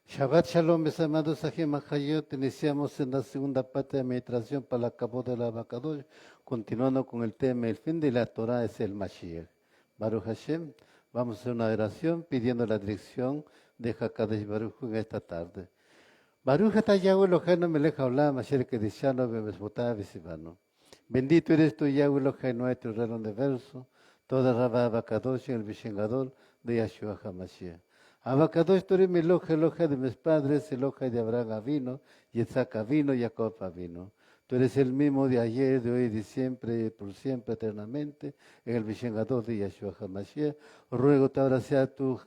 Shabbat Shalom, mis amados Ajim Hayot. Iniciamos en la segunda parte de meditación para el cabo de la Bacadosh, continuando con el tema: el fin de la Torah es el Mashiach. Baruch Hashem, vamos a hacer una oración pidiendo la dirección de Hakadosh Baruch Hu en esta tarde. Baruch atah Yahweh Eloheinu melech haolam asher kedishanu b'mitzvotav v'tzivanu. Bendito eres tú, Yahweh Eloheinu, nuestro Rey universo, toda Rabá Bacadosh en el Vishen Gadol de Yahshua HaMashiach. Abacadosh, tú eres mi Elohe de mis padres, Elohe de Abraham Avino, Yitzhak Avino, Jacob Avino. Tú eres el mismo de ayer, de hoy, de siempre, por siempre, eternamente, en el Vishen Gadol de Yahshua HaMashiach. Ruego te ahora sea tu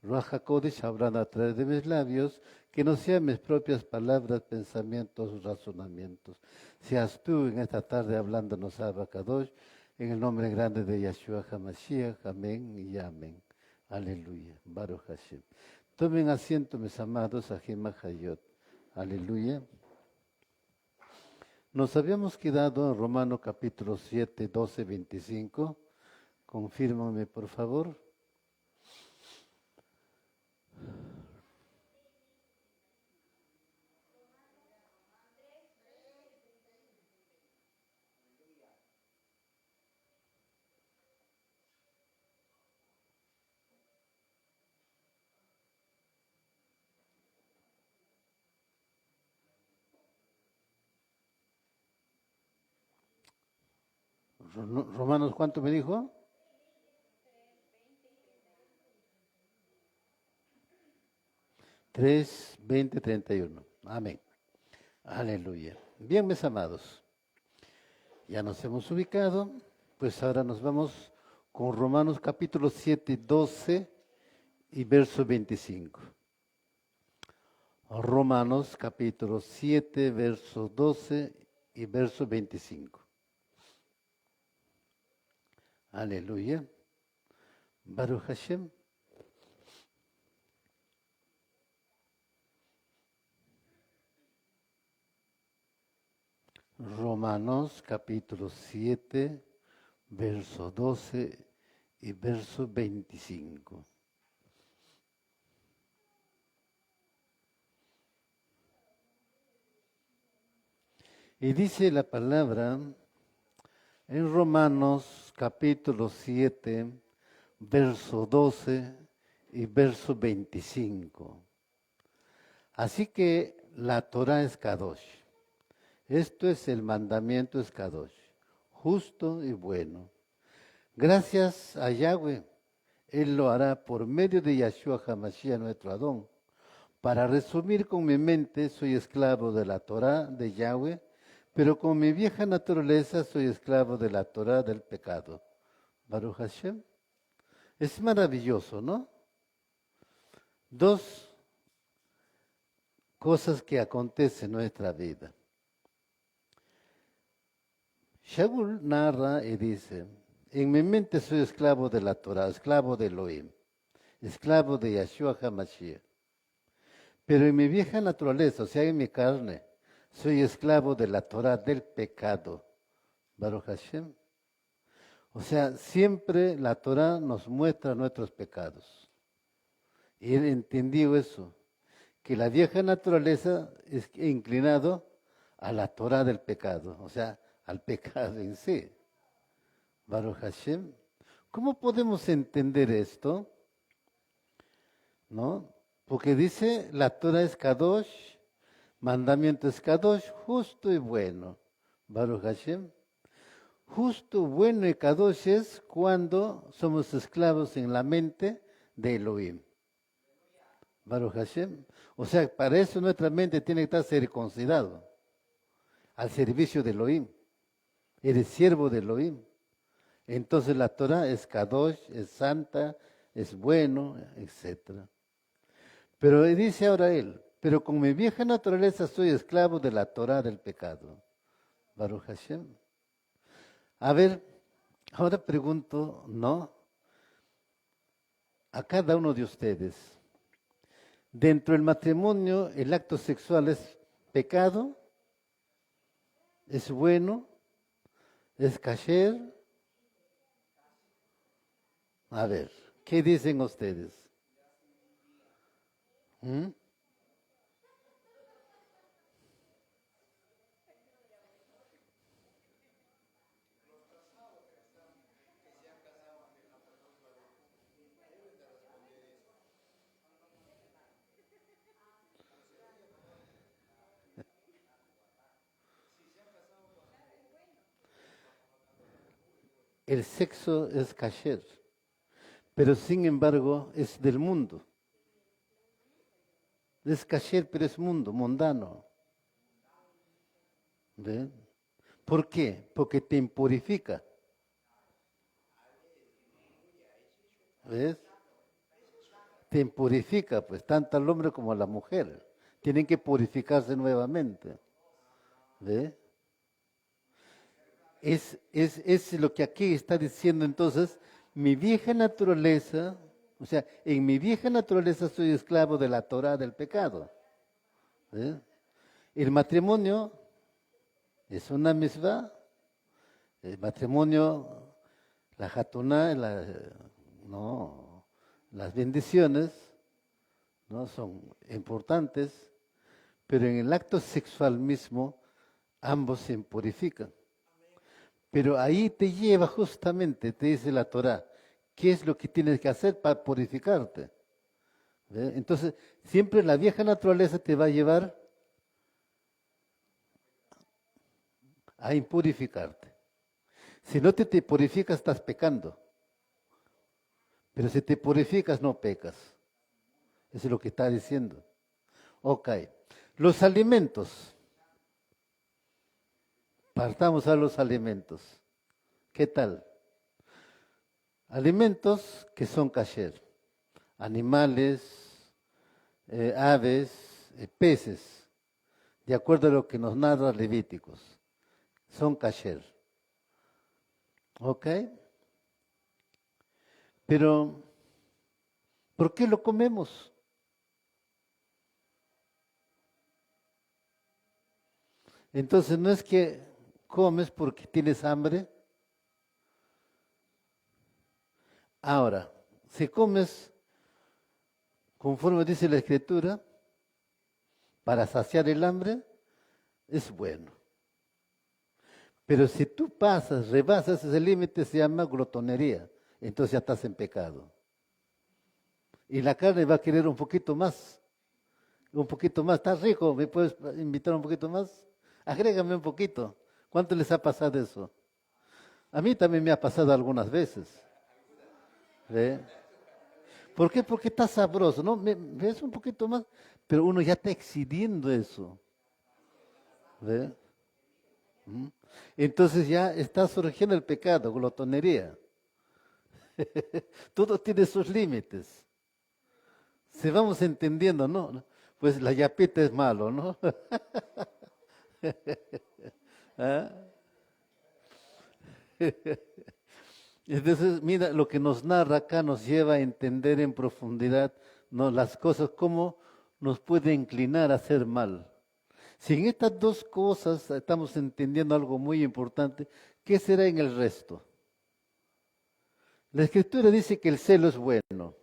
Ruach HaKodesh hablando a través de mis labios, que no sean mis propias palabras, pensamientos, razonamientos. Seas tú en esta tarde hablándonos a Abacadosh, en el nombre grande de Yahshua HaMashiach. Amén y amén. Aleluya. Baruch Hashem. Tomen asiento, mis amados Ajim Hayot. Aleluya. Nos habíamos quedado en Romanos capítulo 7, 12, 25. Confírmame, por favor. Romanos, ¿cuánto me dijo? 3, 20, 31. Amén. Aleluya. Bien, mis amados, ya nos hemos ubicado, pues ahora nos vamos con Romanos capítulo 7, 12 y verso 25. Romanos capítulo 7, verso 12 y verso 25. Aleluya. Baruch Hashem. Romanos capítulo 7, verso 12 y verso 25. Y dice la palabra en Romanos capítulo 7, verso 12 y verso 25. Así que la Torah es Kadosh. Esto es el mandamiento es Kadosh, justo y bueno. Gracias a Yahweh, Él lo hará por medio de Yahshua HaMashiach, nuestro Adón. Para resumir con mi mente, soy esclavo de la Torah de Yahweh, pero con mi vieja naturaleza soy esclavo de la Torah del pecado. Baruch Hashem. Es maravilloso, ¿no? Dos cosas que acontecen en nuestra vida. Shaul narra y dice: en mi mente soy esclavo de la Torah, esclavo de Elohim, esclavo de Yahshua HaMashiach. Pero en mi vieja naturaleza, o sea, en mi carne, soy esclavo de la Torah del pecado. Baruch Hashem. O sea, siempre la Torah nos muestra nuestros pecados. Y él entendió eso, que la vieja naturaleza es inclinado a la Torah del pecado, o sea, al pecado en sí. Baruch Hashem. ¿Cómo podemos entender esto? ¿No? Porque dice, la Torah es Kadosh, mandamiento es Kadosh, justo y bueno. Baruch Hashem. Justo, bueno y Kadosh es cuando somos esclavos en la mente de Elohim. Baruch Hashem. O sea, para eso nuestra mente tiene que estar circuncidado al servicio de Elohim. Eres siervo de Elohim. Entonces la Torah es Kadosh, es santa, es bueno, etc. Pero dice ahora él, pero con mi vieja naturaleza soy esclavo de la Torah del pecado. Baruch Hashem. A ver, ahora pregunto, ¿no? A cada uno de ustedes, dentro del matrimonio, ¿el acto sexual es pecado? ¿Es bueno? ¿Es kasher? A ver, ¿qué dicen ustedes? ¿Mm? el sexo es kasher, pero sin embargo es del mundo. Es kasher, pero es mundo, mundano. ¿Ve? ¿Por qué? Porque te impurifica. ¿Ves? Te impurifica, pues, tanto al hombre como a la mujer. Tienen que purificarse nuevamente. ¿Ves? Es lo que aquí está diciendo entonces, mi vieja naturaleza, o sea, en mi vieja naturaleza soy esclavo de la Torah del pecado. ¿Ves? El matrimonio es una misvá. El matrimonio, la jatuná, no, las bendiciones, ¿no? Son importantes, pero en el acto sexual mismo ambos se impurifican. Pero ahí te lleva justamente, te dice la Torá, qué es lo que tienes que hacer para purificarte. ¿Ve? Entonces, siempre la vieja naturaleza te va a llevar a impurificarte. Si no te purificas, estás pecando. Pero si te purificas, no pecas. Eso es lo que está diciendo. Ok. Los alimentos. Partamos a los alimentos. ¿Qué tal? Alimentos que son kasher. Animales, aves, peces. De acuerdo a lo que nos narra Levíticos. Son kasher. ¿Ok? Pero, ¿por qué lo comemos? Entonces, no es que comes porque tienes hambre. Ahora, si comes, conforme dice la Escritura, para saciar el hambre, es bueno. Pero si tú rebasas ese límite, se llama glotonería. Entonces ya estás en pecado. Y la carne va a querer un poquito más. Un poquito más. ¿Estás rico? ¿Me puedes invitar un poquito más? Agrégame un poquito. ¿Cuánto les ha pasado eso? A mí también me ha pasado algunas veces. ¿Ve? ¿Por qué? Porque está sabroso, ¿no? ¿Ves un poquito más? Pero uno ya está excediendo eso. ¿Ve? ¿Mm? Entonces ya está surgiendo el pecado, glotonería. Todo tiene sus límites. Si vamos entendiendo, ¿no? Pues la yapita es malo, ¿no? ¿Ah? Entonces, mira, lo que nos narra acá nos lleva a entender en profundidad, ¿no? Las cosas, cómo nos puede inclinar a hacer mal. Si en estas dos cosas estamos entendiendo algo muy importante, ¿qué será en el resto? La Escritura dice que el celo es bueno,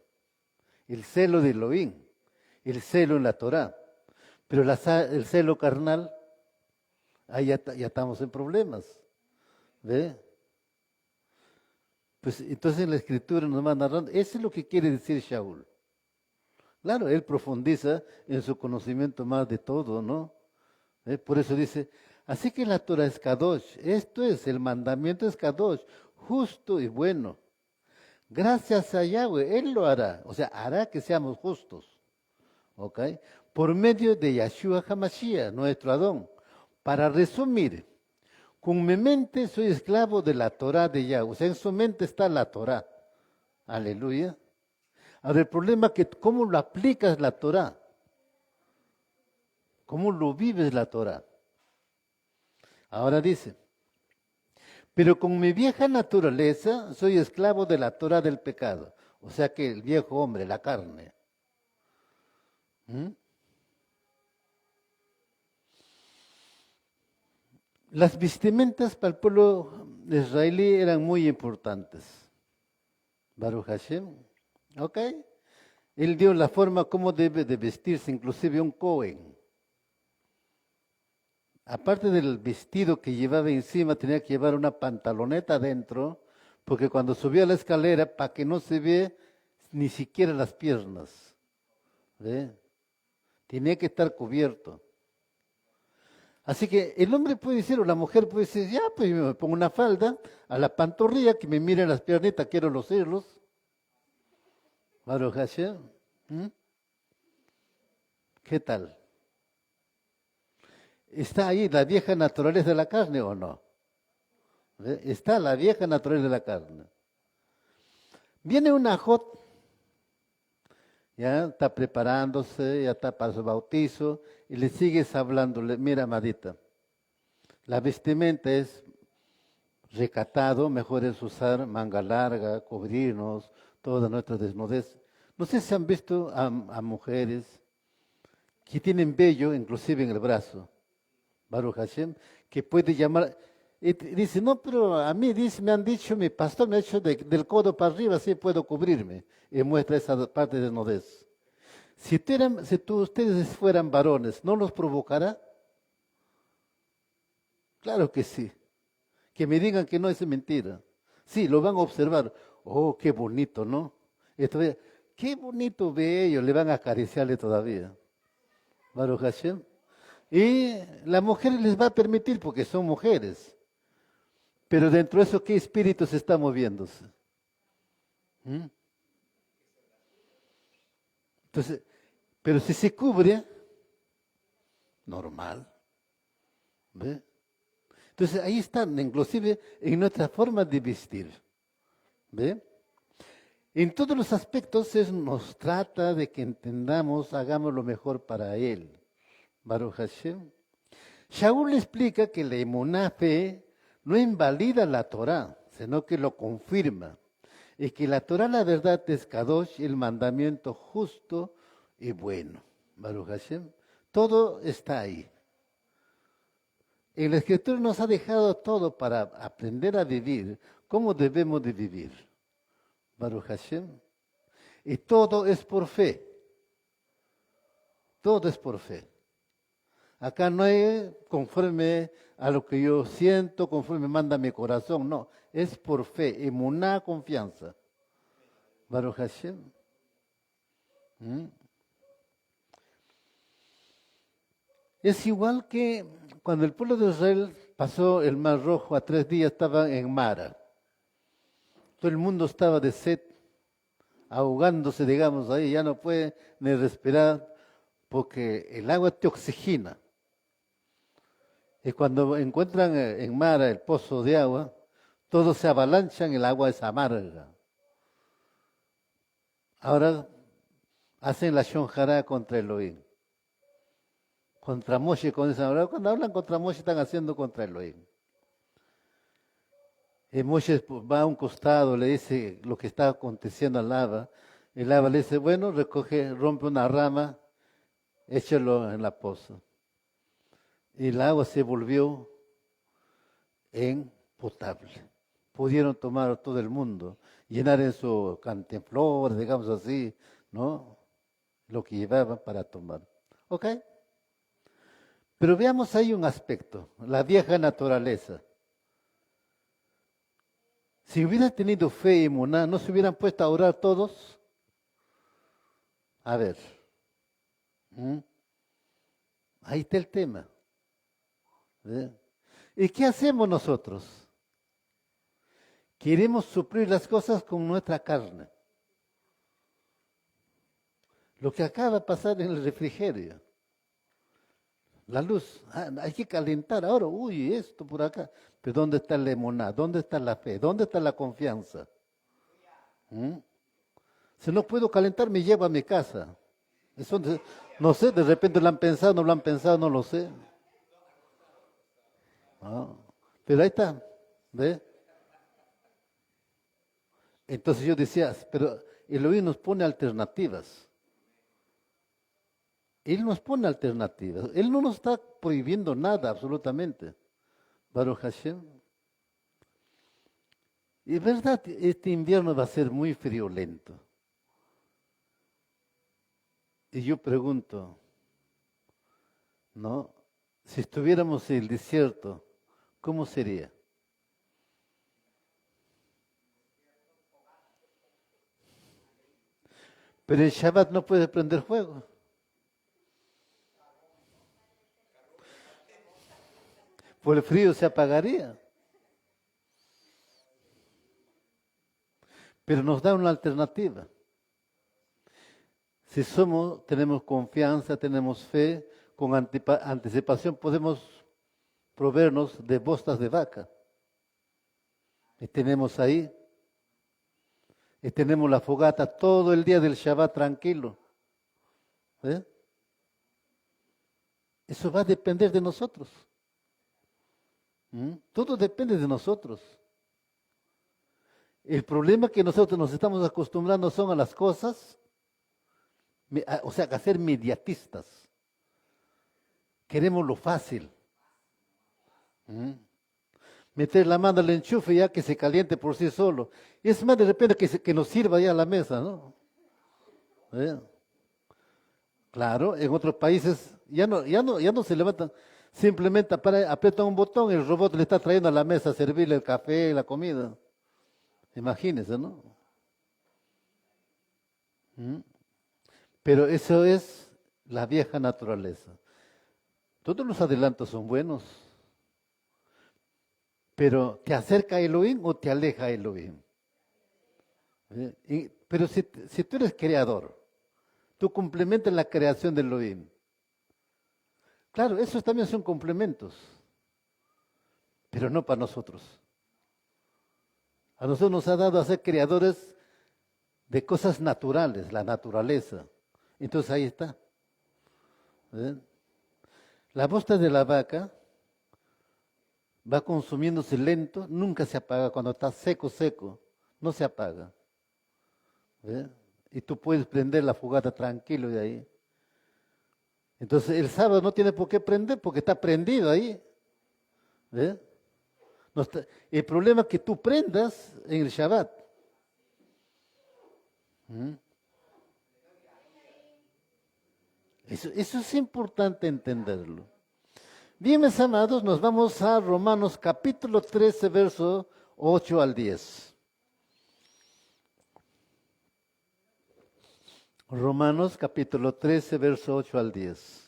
el celo de Elohim, el celo en la Torá, pero el celo carnal, ahí ya estamos en problemas. ¿Ve? Pues entonces en la Escritura nos va narrando, eso es lo que quiere decir Shaul. Claro, él profundiza en su conocimiento más de todo, ¿no? Por eso dice, así que la Torah es Kadosh, esto es, el mandamiento es Kadosh, justo y bueno. Gracias a Yahweh, Él lo hará, o sea, hará que seamos justos, ¿ok? Por medio de Yahshua HaMashiach, nuestro Adón. Para resumir, con mi mente soy esclavo de la Torah de Yahweh, o sea, en su mente está la Torah, aleluya. Ahora el problema es que cómo lo aplicas la Torah, cómo lo vives la Torah. Ahora dice, pero con mi vieja naturaleza soy esclavo de la Torah del pecado. O sea que el viejo hombre, la carne. ¿Mm? Las vestimentas para el pueblo israelí eran muy importantes. Baruch Hashem. ¿Ok? Él dio la forma como debe de vestirse, inclusive un Cohen. Aparte del vestido que llevaba encima, tenía que llevar una pantaloneta adentro, porque cuando subía la escalera, para que no se vea ni siquiera las piernas, ¿ve? Tenía que estar cubierto. Así que el hombre puede decir, o la mujer puede decir, ya, pues yo me pongo una falda a la pantorrilla, que me miren las piernitas, quiero lucirlos. Baruch Hashem. ¿Mm? ¿Qué tal? ¿Está ahí la vieja naturaleza de la carne o no? ¿Ve? Está la vieja naturaleza de la carne. Viene una ajot, ya está preparándose, ya está para su bautizo, y le sigues hablándole, mira, amadita, la vestimenta es recatado, mejor es usar manga larga, cubrirnos, toda nuestra desnudez. No sé si han visto a mujeres que tienen vello, inclusive en el brazo, Baruch Hashem, que puede llamar, y dice, no, pero a mí dice, me han dicho, mi pastor me ha dicho del codo para arriba, así puedo cubrirme, y muestra esa parte de desnudez. Si ustedes fueran varones, ¿no los provocará? Claro que sí. Que me digan que no es mentira. Sí, lo van a observar. Oh, qué bonito, ¿no? Qué bonito bello, le van a acariciarle todavía. Baruch Hashem. Y la mujer les va a permitir porque son mujeres. Pero dentro de eso, ¿qué espíritu se está moviéndose? ¿Mm? Entonces, pero si se cubre, normal. ¿Ve? Entonces ahí están, inclusive en nuestra forma de vestir. ¿Ve? En todos los aspectos nos trata de que entendamos, hagamos lo mejor para Él. Baruch Hashem. Shaul le explica que la emuná fe no invalida la Torah, sino que lo confirma. Y que la Torah, la verdad, es Kadosh, el mandamiento justo y bueno. Baruch Hashem. Todo está ahí. En la Escritura nos ha dejado todo para aprender a vivir cómo debemos de vivir. Baruch Hashem. Y todo es por fe. Todo es por fe. Acá no es conforme a lo que yo siento, conforme manda mi corazón. No, es por fe, emuná, confianza. Baruch Hashem. ¿Mm? Es igual que cuando el pueblo de Israel pasó el Mar Rojo, a 3 días estaba en Mara. Todo el mundo estaba de sed, ahogándose, digamos, ahí, ya no puede ni respirar porque el agua te oxigena. Y cuando encuentran en Mara el pozo de agua, todos se avalanchan, el agua es amarga. Ahora hacen la shonjara contra Elohim. Contra Moshe, cuando hablan contra Moshe están haciendo contra Elohim. Y Moshe va a un costado, le dice lo que está aconteciendo al lava. El lava le dice, bueno, rompe una rama, échalo en la poza. Y el agua se volvió en potable. Pudieron tomar todo el mundo, llenar en su cantinflora, digamos así, ¿no? Lo que llevaban para tomar. ¿Ok? Pero veamos ahí un aspecto, la vieja naturaleza. Si hubieran tenido fe y muná, ¿no se hubieran puesto a orar todos? A ver. ¿Mm? Ahí está el tema. ¿Ve? ¿Y qué hacemos nosotros? Queremos suplir las cosas con nuestra carne. Lo que acaba de pasar en el refrigerio. La luz, hay que calentar ahora, uy, esto por acá. Pero ¿dónde está el limoná? ¿Dónde está la fe? ¿Dónde está la confianza? ¿Mm? Si no puedo calentar, me llevo a mi casa. Eso, no sé, de repente lo han pensado, no lo han pensado, no lo sé. Ah, pero ahí está, ¿ve? Entonces yo decía, pero Elohim nos pone alternativas. Él nos pone alternativas. Él no nos está prohibiendo nada, absolutamente. Baruch Hashem. Y verdad, este invierno va a ser muy friolento. Y yo pregunto, ¿no? Si estuviéramos en el desierto, ¿cómo sería? Pero el Shabbat no puede prender fuego. Por el frío se apagaría. Pero nos da una alternativa. Si tenemos confianza, tenemos fe, con anticipación podemos proveernos de bostas de vaca. Y tenemos ahí. Y tenemos la fogata todo el día del Shabbat tranquilo. ¿Eh? Eso va a depender de nosotros. Todo depende de nosotros. El problema que nosotros nos estamos acostumbrando son a las cosas, o sea, a ser mediatistas. Queremos lo fácil. Meter la mano al enchufe ya que se caliente por sí solo. Y es más, de repente que nos sirva ya a la mesa, ¿no? Claro, en otros países ya no se levantan. Simplemente aprieta un botón y el robot le está trayendo a la mesa a servirle el café y la comida. Imagínense, ¿no? Pero eso es la vieja naturaleza. Todos los adelantos son buenos. Pero ¿te acerca a Elohim o te aleja a Elohim? Pero si tú eres creador, tú complementas la creación de Elohim. Claro, esos también son complementos, pero no para nosotros. A nosotros nos ha dado a ser creadores de cosas naturales, la naturaleza. Entonces ahí está. La bosta de la vaca va consumiéndose lento, nunca se apaga. Cuando está seco, no se apaga. Y tú puedes prender la fogata tranquilo de ahí. Entonces el sábado no tiene por qué prender porque está prendido ahí. El problema es que tú prendas en el Shabbat. Eso es importante entenderlo. Bien, mis amados, nos vamos a Romanos capítulo 13, verso 8 al 10. Romanos capítulo 13, verso 8 al 10.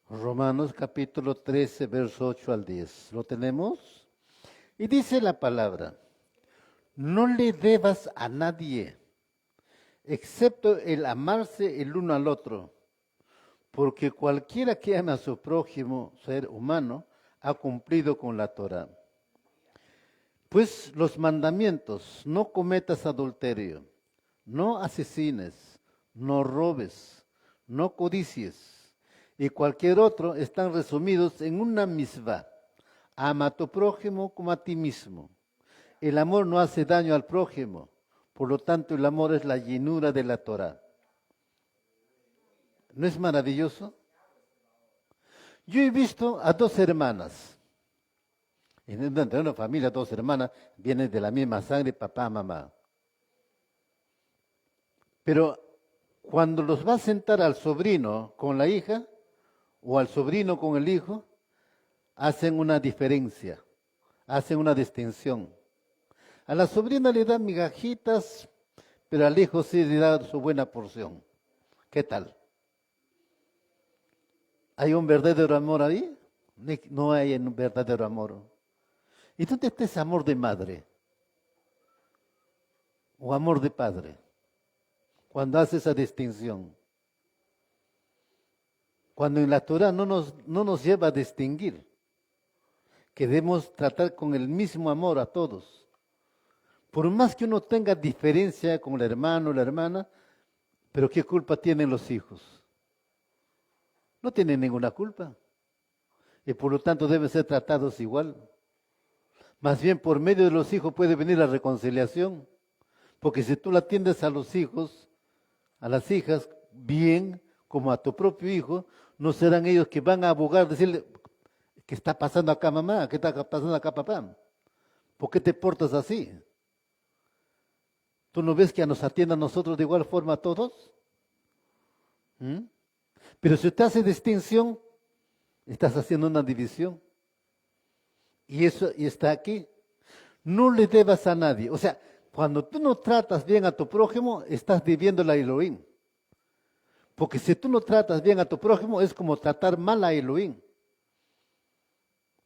Romanos capítulo 13, verso 8 al 10. ¿Lo tenemos? Y dice la palabra, no le debas a nadie, excepto el amarse el uno al otro, porque cualquiera que ama a su prójimo, ser humano, ha cumplido con la Torá. Pues los mandamientos, no cometas adulterio, no asesines, no robes, no codicies, y cualquier otro están resumidos en una misvá. Ama a tu prójimo como a ti mismo. El amor no hace daño al prójimo, por lo tanto el amor es la llenura de la Torá. ¿No es maravilloso? Yo he visto a dos hermanas. Entre una familia, dos hermanas, vienen de la misma sangre, papá, mamá. Pero cuando los va a sentar al sobrino con la hija, o al sobrino con el hijo, hacen una diferencia, hacen una distinción. A la sobrina le dan migajitas, pero al hijo sí le da su buena porción. ¿Qué tal? ¿Hay un verdadero amor ahí? No hay un verdadero amor. ¿Y dónde está ese amor de madre? ¿O amor de padre? Cuando hace esa distinción. Cuando en la Torah no nos lleva a distinguir. Que debemos tratar con el mismo amor a todos. Por más que uno tenga diferencia con el hermano o la hermana, pero ¿qué culpa tienen los hijos? No tienen ninguna culpa. Y por lo tanto deben ser tratados igual. Más bien por medio de los hijos puede venir la reconciliación. Porque si tú la atiendes a los hijos, a las hijas, bien, como a tu propio hijo, no serán ellos que van a abogar, decirle, ¿qué está pasando acá mamá? ¿Qué está pasando acá papá? ¿Por qué te portas así? ¿Tú no ves que nos atiende a nosotros de igual forma a todos? ¿Mm? Pero si usted hace distinción, estás haciendo una división. Y eso y está aquí. No le debas a nadie. O sea, cuando tú no tratas bien a tu prójimo, estás debiendo a Elohim. Porque si tú no tratas bien a tu prójimo, es como tratar mal a Elohim.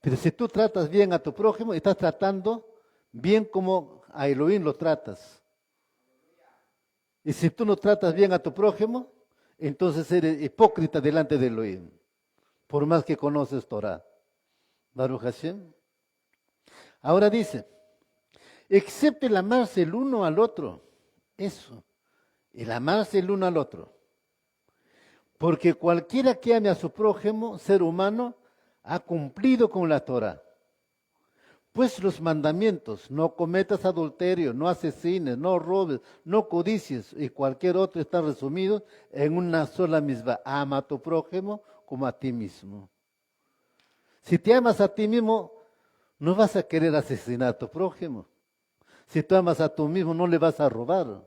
Pero si tú tratas bien a tu prójimo, estás tratando bien como a Elohim lo tratas. Y si tú no tratas bien a tu prójimo, entonces eres hipócrita delante de Elohim. Por más que conoces Torah. Baruch Hashem. Ahora dice, excepto el amarse el uno al otro. Eso, el amarse el uno al otro. Porque cualquiera que ame a su prójimo, ser humano, ha cumplido con la Torah. Pues los mandamientos, no cometas adulterio, no asesines, no robes, no codicies y cualquier otro están resumidos en una sola misma. Ama a tu prójimo como a ti mismo. Si te amas a ti mismo, no vas a querer asesinar a tu prójimo. Si tú amas a tu mismo, no le vas a robar.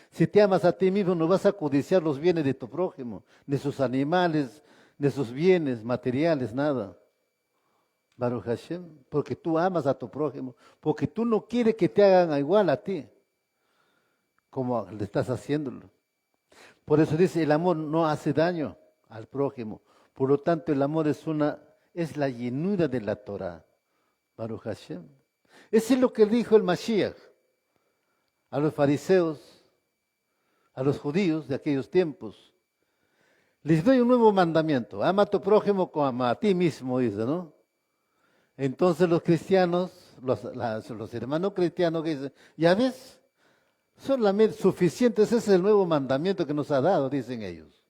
Si te amas a ti mismo, no vas a codiciar los bienes de tu prójimo, ni sus animales, ni sus bienes materiales, nada. Baruch Hashem, porque tú amas a tu prójimo, porque tú no quieres que te hagan igual a ti, como le estás haciéndolo. Por eso dice, el amor no hace daño al prójimo. Por lo tanto, el amor es la llenura de la Torah. Baruch Hashem. Eso es lo que dijo el Mashiach a los fariseos, a los judíos de aquellos tiempos. Les doy un nuevo mandamiento. Ama a tu prójimo como a ti mismo, dice, ¿no? Entonces los cristianos, los hermanos cristianos que dicen, ya ves, solamente suficiente, ese es el nuevo mandamiento que nos ha dado, dicen ellos.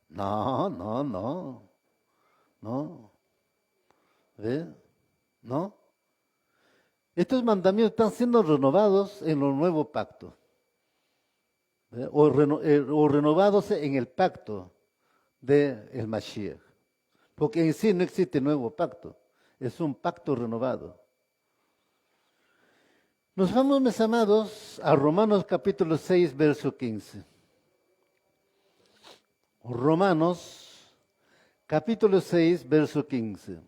No, no, no, no. ¿Ves? ¿No? Estos mandamientos están siendo renovados en el nuevo pacto. O renovados en el pacto del Mashiach. Porque en sí no existe nuevo pacto. Es un pacto renovado. Nos vamos, mis amados, a Romanos capítulo 6, verso 15. Romanos capítulo 6, verso 15.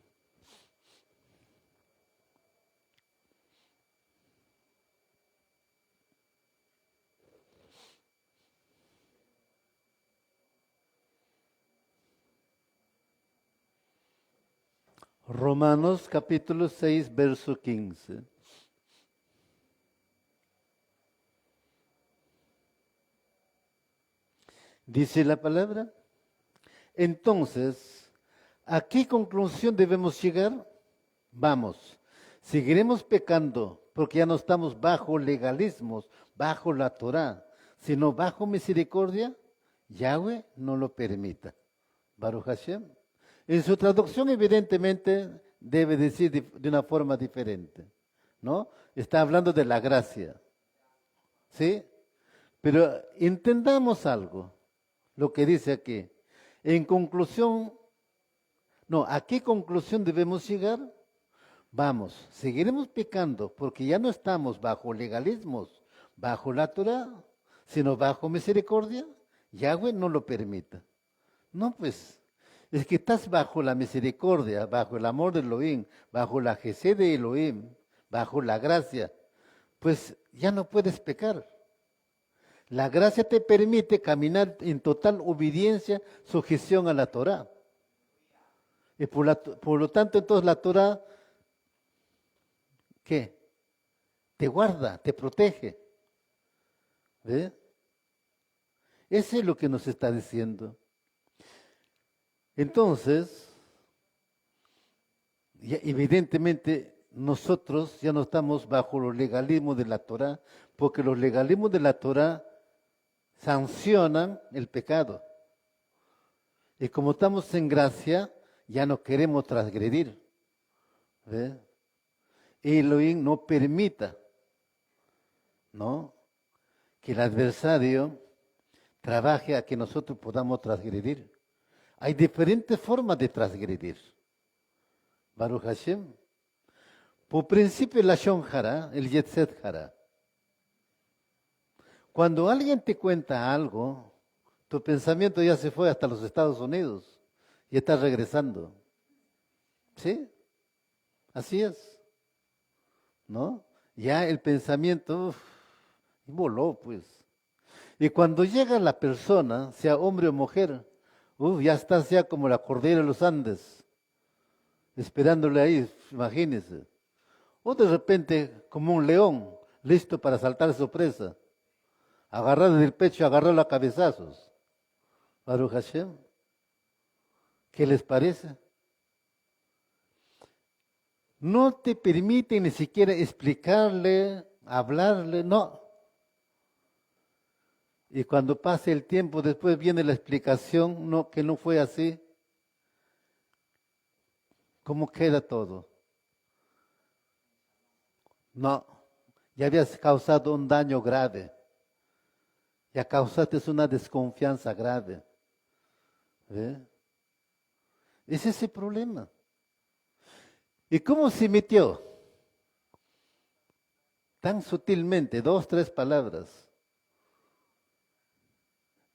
Romanos capítulo 6, verso 15. Dice la palabra. Entonces, ¿a qué conclusión debemos llegar? Vamos, seguiremos pecando porque ya no estamos bajo legalismos, bajo la Torah, sino bajo misericordia. Yahweh no lo permita. Baruch Hashem. En su traducción evidentemente debe decir de una forma diferente, ¿no? Está hablando de la gracia, ¿sí? Pero entendamos algo, lo que dice aquí. En conclusión, no, ¿a qué conclusión debemos llegar? Vamos, seguiremos pecando porque ya no estamos bajo legalismos, bajo la Torah, sino bajo misericordia. Yahweh no lo permita. No, pues, es que estás bajo la misericordia, bajo el amor de Elohim, bajo la Gesed de Elohim, bajo la gracia, pues ya no puedes pecar. La gracia te permite caminar en total obediencia, sujeción a la Torah. Y por lo tanto, entonces la Torah, ¿qué? Te guarda, te protege. ¿Ve? Eso es lo que nos está diciendo. Entonces, evidentemente, nosotros ya no estamos bajo los legalismos de la Torah, porque los legalismos de la Torah sancionan el pecado. Y como estamos en gracia, ya no queremos transgredir. ¿Ve? Elohim no permita, ¿no?, que el adversario trabaje a que nosotros podamos transgredir. Hay diferentes formas de transgredir. Baruch Hashem. Por principio, la Shon Hara, el Yetzet Hara. Cuando alguien te cuenta algo, tu pensamiento ya se fue hasta los Estados Unidos y está regresando. ¿Sí? Así es, ¿no? Ya el pensamiento voló, pues. Y cuando llega la persona, sea hombre o mujer, ya estás ya como la cordillera de los Andes, esperándole ahí, imagínese. O de repente, como un león, listo para saltar a su presa, agarrarle del pecho, agarrarlo a cabezazos. Baruch Hashem, ¿qué les parece? No te permite ni siquiera explicarle, hablarle, no. Y cuando pase el tiempo, después viene la explicación, no, que no fue así. ¿Cómo queda todo? No, ya habías causado un daño grave. Ya causaste una desconfianza grave. ¿Ve? Ese es el problema. ¿Y cómo se metió? Tan sutilmente, 2, 3 palabras.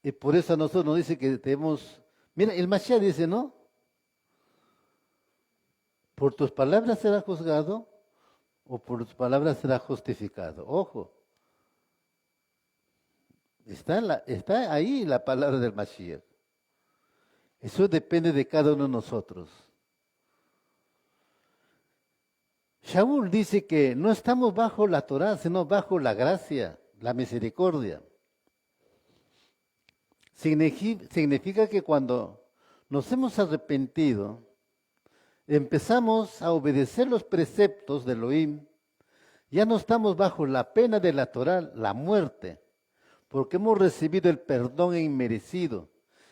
Y por eso a nosotros nos dice que debemos... Mira, el Mashiach dice, ¿no? Por tus palabras será juzgado o por tus palabras será justificado. Ojo, está ahí la palabra del Mashiach. Eso depende de cada uno de nosotros. Shaul dice que no estamos bajo la Torá, sino bajo la gracia, la misericordia. Significa que cuando nos hemos arrepentido, empezamos a obedecer los preceptos de Elohim, ya no estamos bajo la pena de la Torá, la muerte, porque hemos recibido el perdón inmerecido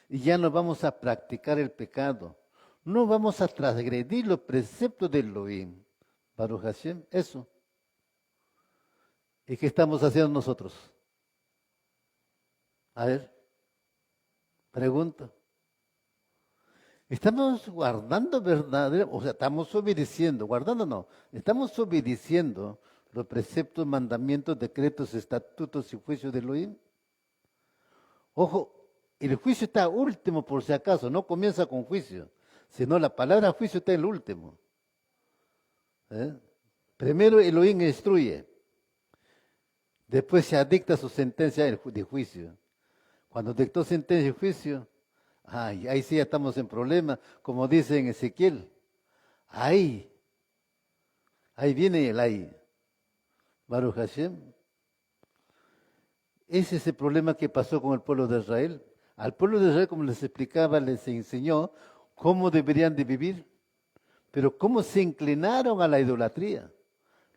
y ya no vamos a practicar el pecado. No vamos a transgredir los preceptos de Elohim. Baruch Hashem, eso. ¿Y qué estamos haciendo nosotros? A ver, pregunto. Estamos guardando verdadero, o sea, estamos obedeciendo, guardando no, estamos obedeciendo los preceptos, mandamientos, decretos, estatutos y juicios de Elohim. Ojo, el juicio está último por si acaso, no comienza con juicio, sino la palabra juicio está en el último. Primero Elohim instruye, después se dicta su sentencia de juicio. Cuando dictó sentencia de juicio, ahí sí ya estamos en problema, como dice en Ezequiel. Ahí viene el ahí. Baruch Hashem. Ese es el problema que pasó con el pueblo de Israel. Al pueblo de Israel, como les explicaba, les enseñó cómo deberían de vivir, pero cómo se inclinaron a la idolatría,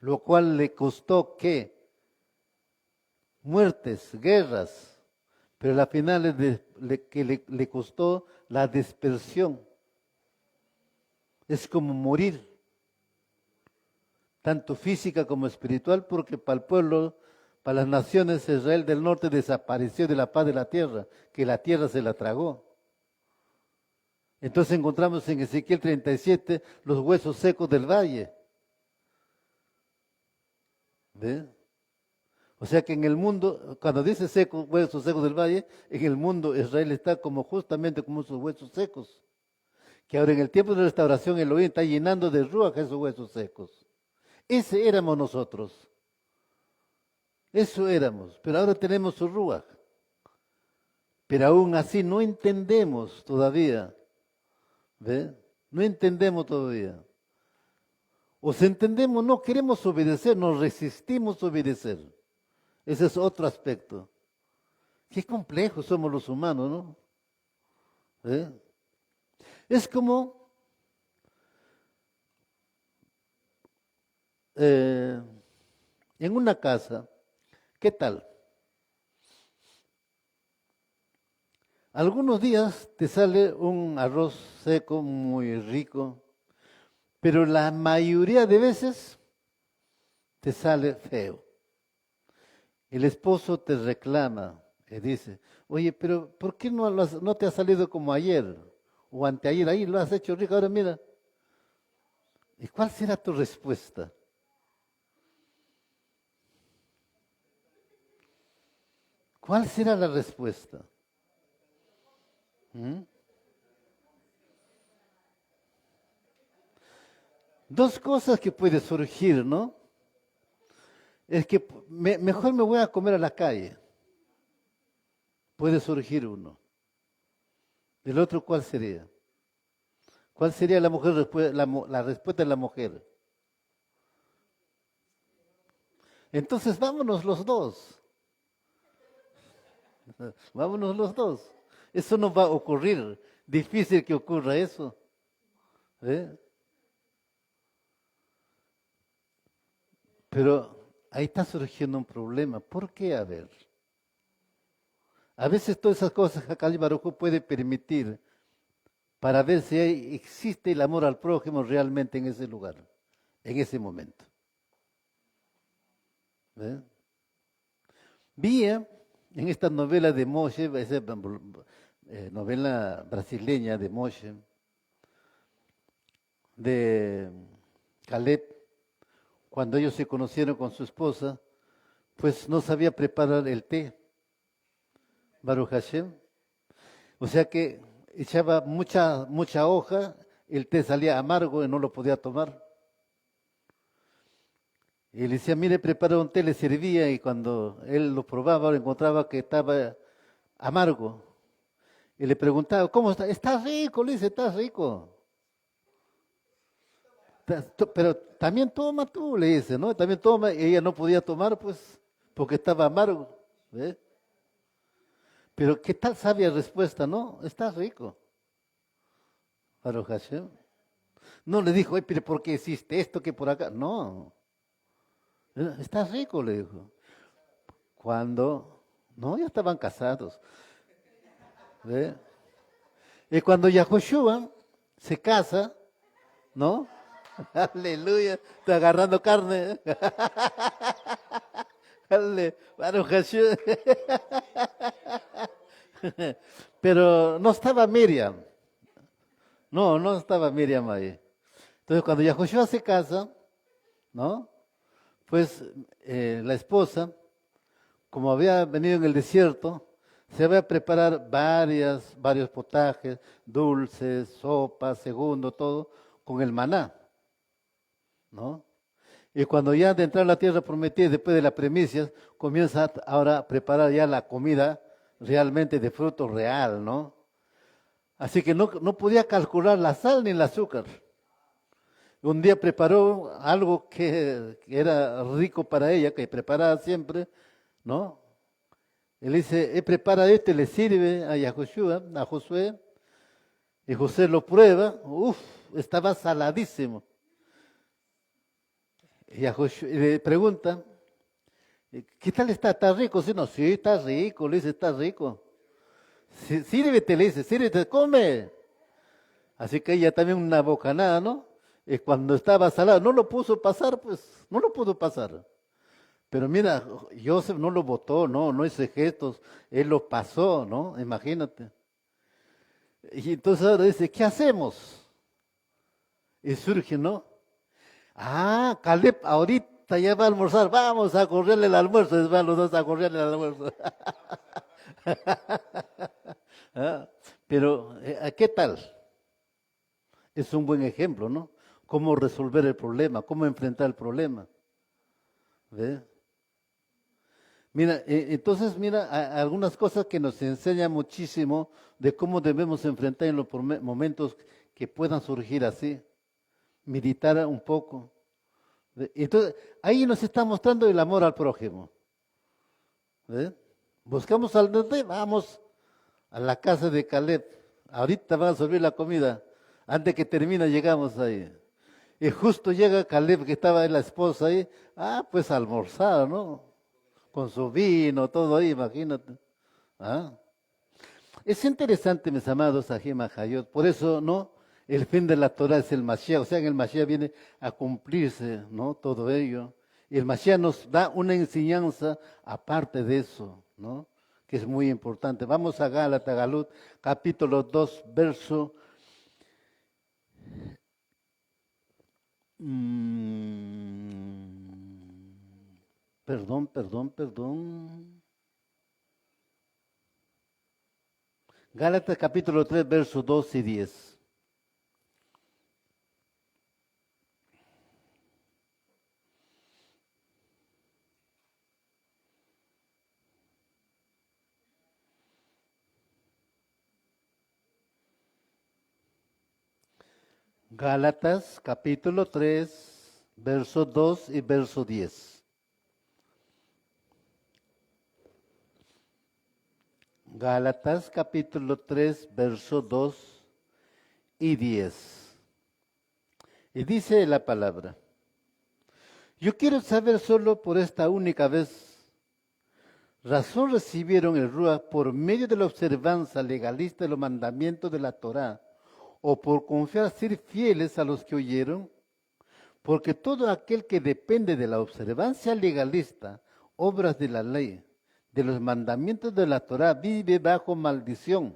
lo cual le costó ¿qué? Muertes, guerras, pero al final le costó la dispersión. Es como morir, tanto física como espiritual, porque para el pueblo, para las naciones, Israel del norte desapareció de la paz de la tierra, que la tierra se la tragó. Entonces encontramos en Ezequiel 37 los huesos secos del valle. ¿Ve? O sea que en el mundo, cuando dice seco, huesos secos del valle, en el mundo Israel está como justamente como esos huesos secos. Que ahora en el tiempo de restauración Elohim está llenando de ruach esos huesos secos. Ese éramos nosotros. Eso éramos, pero ahora tenemos su ruach. Pero aún así no entendemos todavía. ¿Ve? No entendemos todavía. O si entendemos, no queremos obedecer, nos resistimos a obedecer. Ese es otro aspecto. Qué complejos somos los humanos, ¿no? ¿Eh? Es como en una casa, ¿qué tal? Algunos días te sale un arroz seco muy rico, pero la mayoría de veces te sale feo. El esposo te reclama y dice, oye, pero ¿por qué no te ha salido como ayer o anteayer? Ahí lo has hecho rico, ahora mira. ¿Y cuál será tu respuesta? ¿Cuál será la respuesta? ¿Mm? Dos cosas que puede surgir, ¿no? Es que mejor me voy a comer a la calle. Puede surgir uno. ¿El otro cuál sería? ¿Cuál sería la mujer la respuesta de la mujer? Entonces vámonos los dos. Vámonos los dos. Eso no va a ocurrir. Difícil que ocurra eso. ¿Eh? Pero ahí está surgiendo un problema. ¿Por qué? A ver. A veces todas esas cosas que Akadosh Baruj Hu puede permitir para ver si existe el amor al prójimo realmente en ese lugar, en ese momento. ¿Eh? Vi en esta novela de Moshe, esa novela brasileña de Moshe, de Caleb, cuando ellos se conocieron con su esposa, pues no sabía preparar el té, Baruch Hashem. O sea que echaba mucha hoja, el té salía amargo y no lo podía tomar. Y le decía, mire, prepara un té, le servía y cuando él lo probaba, encontraba que estaba amargo. Y le preguntaba, ¿cómo está? Está rico, le dice, está rico. Pero también toma tú, le dice, ¿no? También toma, y ella no podía tomar, pues, porque estaba amargo. ¿Ves? Pero qué tal sabia respuesta, ¿no? Está rico. Baruch Hashem. No le dijo, pero ¿por qué hiciste esto que por acá? No. Está rico, le dijo. Cuando, no, ya estaban casados. ¿Ve? Y cuando Yahoshua se casa, ¿no? Aleluya, está agarrando carne. Baruch Hashem. Pero no estaba Miriam. No estaba Miriam ahí. Entonces cuando Yahoshua se casa, ¿no? Pues la esposa, como había venido en el desierto, se va a preparar varios potajes, dulces, sopas, segundo, todo, con el maná, ¿no? Y cuando ya de entrar a la tierra prometida, después de las primicias, comienza ahora a preparar ya la comida realmente de fruto real, ¿no? Así que no podía calcular la sal ni el azúcar. Un día preparó algo que era rico para ella, que preparaba siempre, ¿no? Él dice, prepara esto y le sirve a Yahoshua, a Josué, y José lo prueba, estaba saladísimo. Y le pregunta, ¿qué tal está? ¿Está rico? Sí, no, sí, está rico, le dice, está rico. Sírvete, le dice, sírvete, come. Así que ella también una bocanada, ¿no? Y cuando estaba salado, no lo puso pasar, pues, no lo pudo pasar. Pero mira, Joseph no lo votó, no hizo gestos, él lo pasó, ¿no? Imagínate. Y entonces ahora dice, ¿qué hacemos? Y surge, ¿no? Caleb ahorita ya va a almorzar, vamos a correrle el almuerzo, van los dos a correrle el almuerzo. Ah, pero, ¿qué tal? Es un buen ejemplo, ¿no? Cómo resolver el problema, cómo enfrentar el problema. ¿Ve? Mira, entonces, mira, algunas cosas que nos enseñan muchísimo de cómo debemos enfrentar en los momentos que puedan surgir así. Meditar un poco. Entonces, ahí nos está mostrando el amor al prójimo. ¿Ve? Buscamos al norte, vamos a la casa de Caleb. Ahorita van a servir la comida. Antes que termine, llegamos ahí. Y justo llega Caleb, que estaba en la esposa ahí. Pues almorzar, ¿no? Con su vino, todo ahí, imagínate. ¿Ah? Es interesante, mis amados, Ajim Hayot. Por eso, ¿no? El fin de la Torah es el Mashiach. O sea, en el Mashiach viene a cumplirse, ¿no? Todo ello. Y el Mashiach nos da una enseñanza aparte de eso, ¿no? Que es muy importante. Vamos a Gálatas, Galut, capítulo 2, verso. Perdón. Gálatas capítulo 3, versos 2 y 10. Gálatas capítulo 3, verso 2 y verso 10. Gálatas capítulo 3, verso 2 y 10. Y dice la palabra: yo quiero saber solo por esta única vez, razón recibieron el Ruach por medio de la observancia legalista de los mandamientos de la Torá, o por confiar ser fieles a los que oyeron, porque todo aquel que depende de la observancia legalista, obras de la ley, de los mandamientos de la Torá, vive bajo maldición,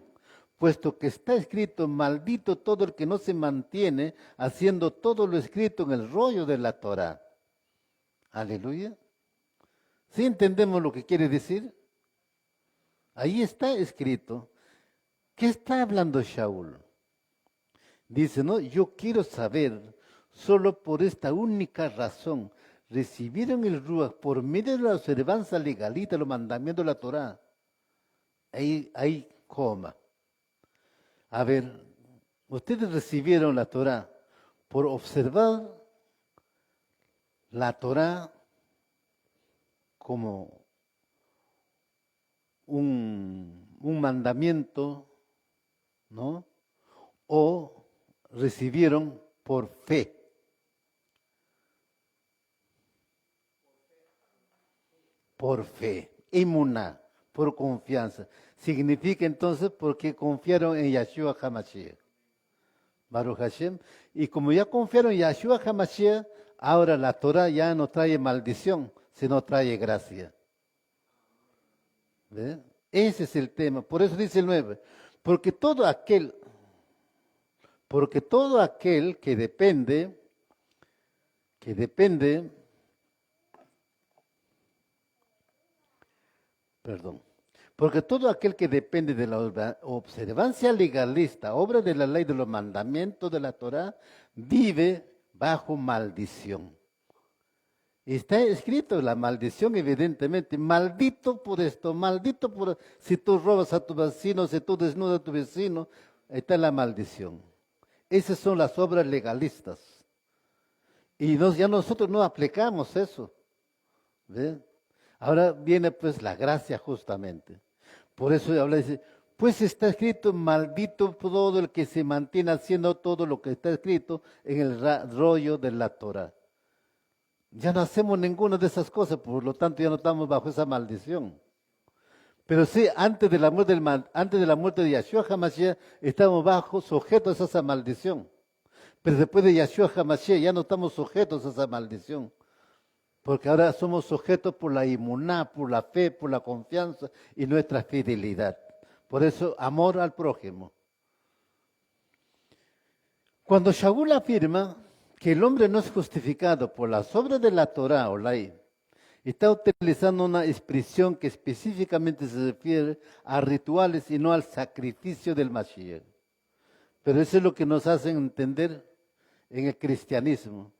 puesto que está escrito: maldito todo el que no se mantiene haciendo todo lo escrito en el rollo de la Torá. Aleluya. ¿Sí entendemos lo que quiere decir? Ahí está escrito. ¿Qué está hablando Shaul? Dice, no, yo quiero saber, solo por esta única razón, recibieron el Ruach por medio de la observancia legalita, los mandamientos de la Torá. Ahí coma. A ver, ustedes recibieron la Torá por observar la Torá como un mandamiento, ¿no? O recibieron por fe. Por fe, emuná, por confianza. Significa entonces porque confiaron en Yahshua HaMashiach. Baruch Hashem. Y como ya confiaron en Yahshua HaMashiach, ahora la Torah ya no trae maldición, sino trae gracia. ¿Ve? Ese es el tema. Por eso dice el 9. Porque todo aquel que depende, porque todo aquel que depende de la observancia legalista, obra de la ley de los mandamientos de la Torá, vive bajo maldición. Está escrito la maldición, evidentemente. Maldito por esto, maldito por si tú robas a tu vecino, si tú desnudas a tu vecino, ahí está la maldición. Esas son las obras legalistas. Y ya nosotros no aplicamos eso. ¿Ve? Ahora viene pues la gracia justamente. Por eso habla y dice, pues está escrito: maldito todo el que se mantiene haciendo todo lo que está escrito en el rollo de la Torah. Ya no hacemos ninguna de esas cosas, por lo tanto ya no estamos bajo esa maldición. Pero sí, antes de la muerte de Yahshua HaMashiach, estamos sujetos a esa maldición. Pero después de Yahshua HaMashiach ya no estamos sujetos a esa maldición. Porque ahora somos sujetos por la inmuná, por la fe, por la confianza y nuestra fidelidad. Por eso, amor al prójimo. Cuando Shaul afirma que el hombre no es justificado por las obras de la Torá o ley, está utilizando una expresión que específicamente se refiere a rituales y no al sacrificio del Mashiach. Pero eso es lo que nos hacen entender en el cristianismo,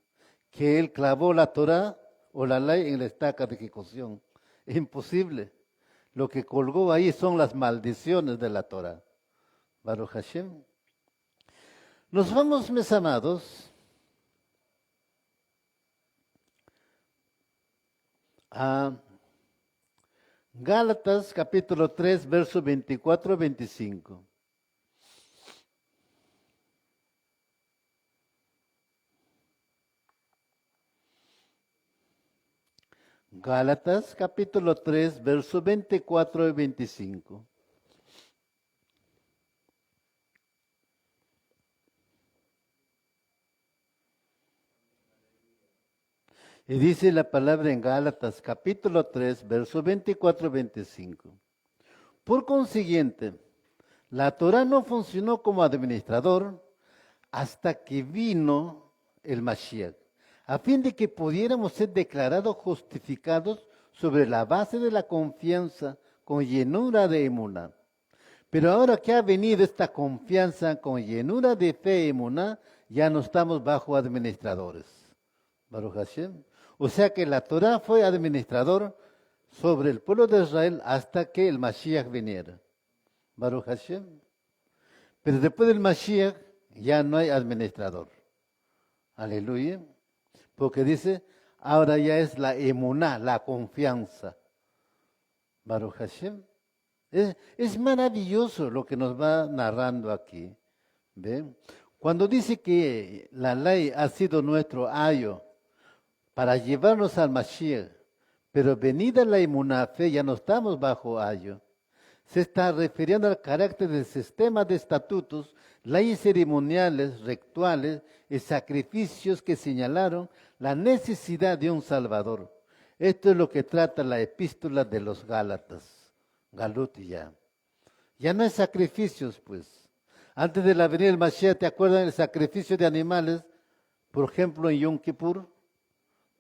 que él clavó la Torá o la ley en la estaca de ejecución. Es imposible. Lo que colgó ahí son las maldiciones de la Torá. Baruch Hashem. Nos vamos, mis amados, a Gálatas capítulo 3, versos 24 y 25. Gálatas capítulo 3, versos 24 y 25. Y dice la palabra en Gálatas capítulo 3, versos 24 y 25. Por consiguiente, la Torá no funcionó como administrador hasta que vino el Mashiach, a fin de que pudiéramos ser declarados justificados sobre la base de la confianza con llenura de emuná. Pero ahora que ha venido esta confianza con llenura de fe y emuná, ya no estamos bajo administradores. Baruch Hashem. O sea que la Torah fue administrador sobre el pueblo de Israel hasta que el Mashiach viniera. Baruch Hashem. Pero después del Mashiach ya no hay administrador. Aleluya. Porque dice, ahora ya es la emuná, la confianza. Baruch Hashem. Es maravilloso lo que nos va narrando aquí. ¿Ven? Cuando dice que la ley ha sido nuestro ayo para llevarnos al Mashiach, pero venida la emuná, fe, ya no estamos bajo ayo, se está refiriendo al carácter del sistema de estatutos, leyes ceremoniales, rituales y sacrificios que señalaron la necesidad de un Salvador. Esto es lo que trata la epístola de los Gálatas. Galut ya. Ya no hay sacrificios, pues. Antes de la venida del Mashiach, ¿te acuerdas del sacrificio de animales? Por ejemplo, en Yom Kippur,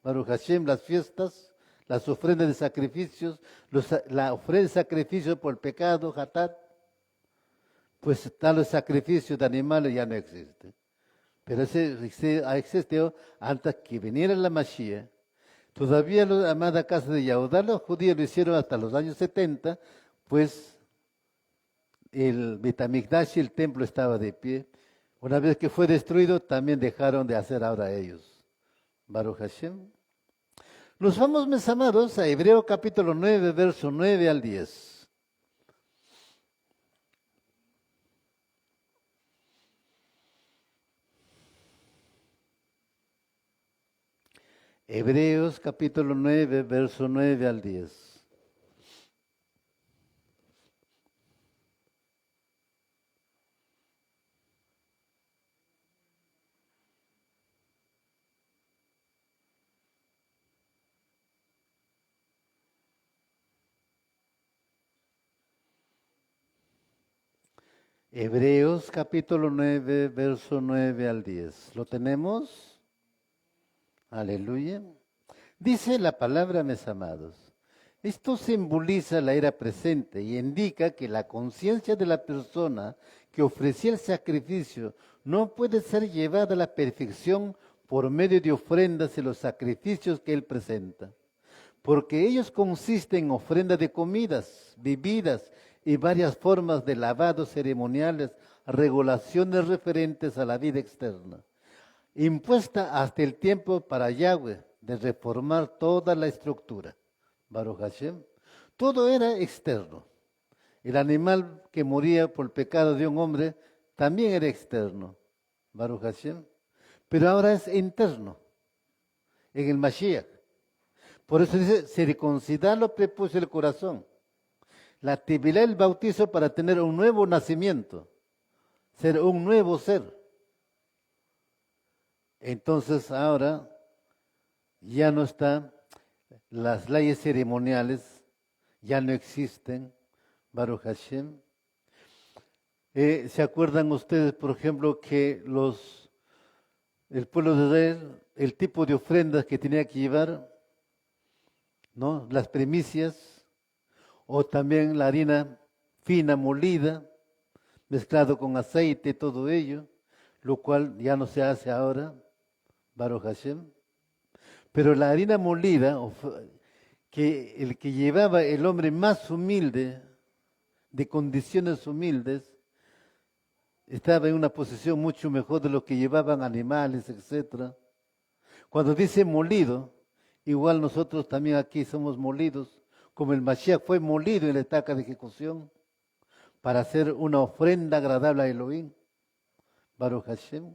Baruch Hashem, las fiestas, las ofrendas de sacrificios, la ofrenda de sacrificio por el pecado, Hatat. Pues tal sacrificio de animales ya no existe. Pero ese ha existido antes que viniera la Mashiach. Todavía la amada casa de Yahudá, los judíos lo hicieron hasta los años 70, pues el Bet HaMikdash y el templo estaba de pie. Una vez que fue destruido, también dejaron de hacer ahora ellos. Baruch Hashem. Nos vamos, mis amados, a Hebreo capítulo 9, verso 9 al 10. Hebreos capítulo 9, verso 9 al 10. Hebreos capítulo 9, verso 9 al 10. ¿Lo tenemos? Aleluya. Dice la palabra, mis amados. Esto simboliza la era presente y indica que la conciencia de la persona que ofrecía el sacrificio no puede ser llevada a la perfección por medio de ofrendas y los sacrificios que él presenta, porque ellos consisten en ofrendas de comidas, bebidas y varias formas de lavados ceremoniales, regulaciones referentes a la vida externa, impuesta hasta el tiempo para Yahweh de reformar toda la estructura. Baruch Hashem. Todo era externo. El animal que moría por el pecado de un hombre también era externo. Baruch Hashem. Pero ahora es interno, en el Mashiach. Por eso dice, circuncidar los prepucios del corazón. La tevilá, el bautizo para tener un nuevo nacimiento, ser un nuevo ser. Entonces ahora ya no están las leyes ceremoniales, ya no existen, Baruch Hashem. ¿Se acuerdan ustedes, por ejemplo, que el pueblo de Israel, el tipo de ofrendas que tenía que llevar, ¿no? Las primicias, o también la harina fina molida, mezclado con aceite, todo ello, lo cual ya no se hace ahora, Baruch Hashem. Pero la harina molida, que el que llevaba el hombre más humilde, de condiciones humildes, estaba en una posición mucho mejor de lo que llevaban animales, etc. Cuando dice molido, igual nosotros también aquí somos molidos, como el Mashiach fue molido en la estaca de ejecución, para hacer una ofrenda agradable a Elohim. Baruch Hashem.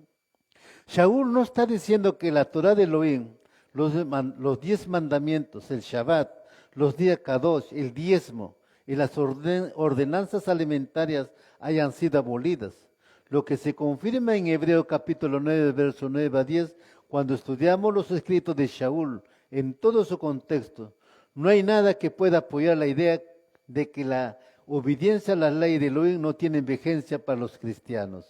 Shaul no está diciendo que la Torah de Elohim, los 10 mandamientos, el Shabbat, los días Kadosh, el diezmo y las ordenanzas alimentarias hayan sido abolidas. Lo que se confirma en Hebreo capítulo 9, verso 9 a 10, cuando estudiamos los escritos de Shaul en todo su contexto, no hay nada que pueda apoyar la idea de que la obediencia a la ley de Elohim no tiene vigencia para los cristianos.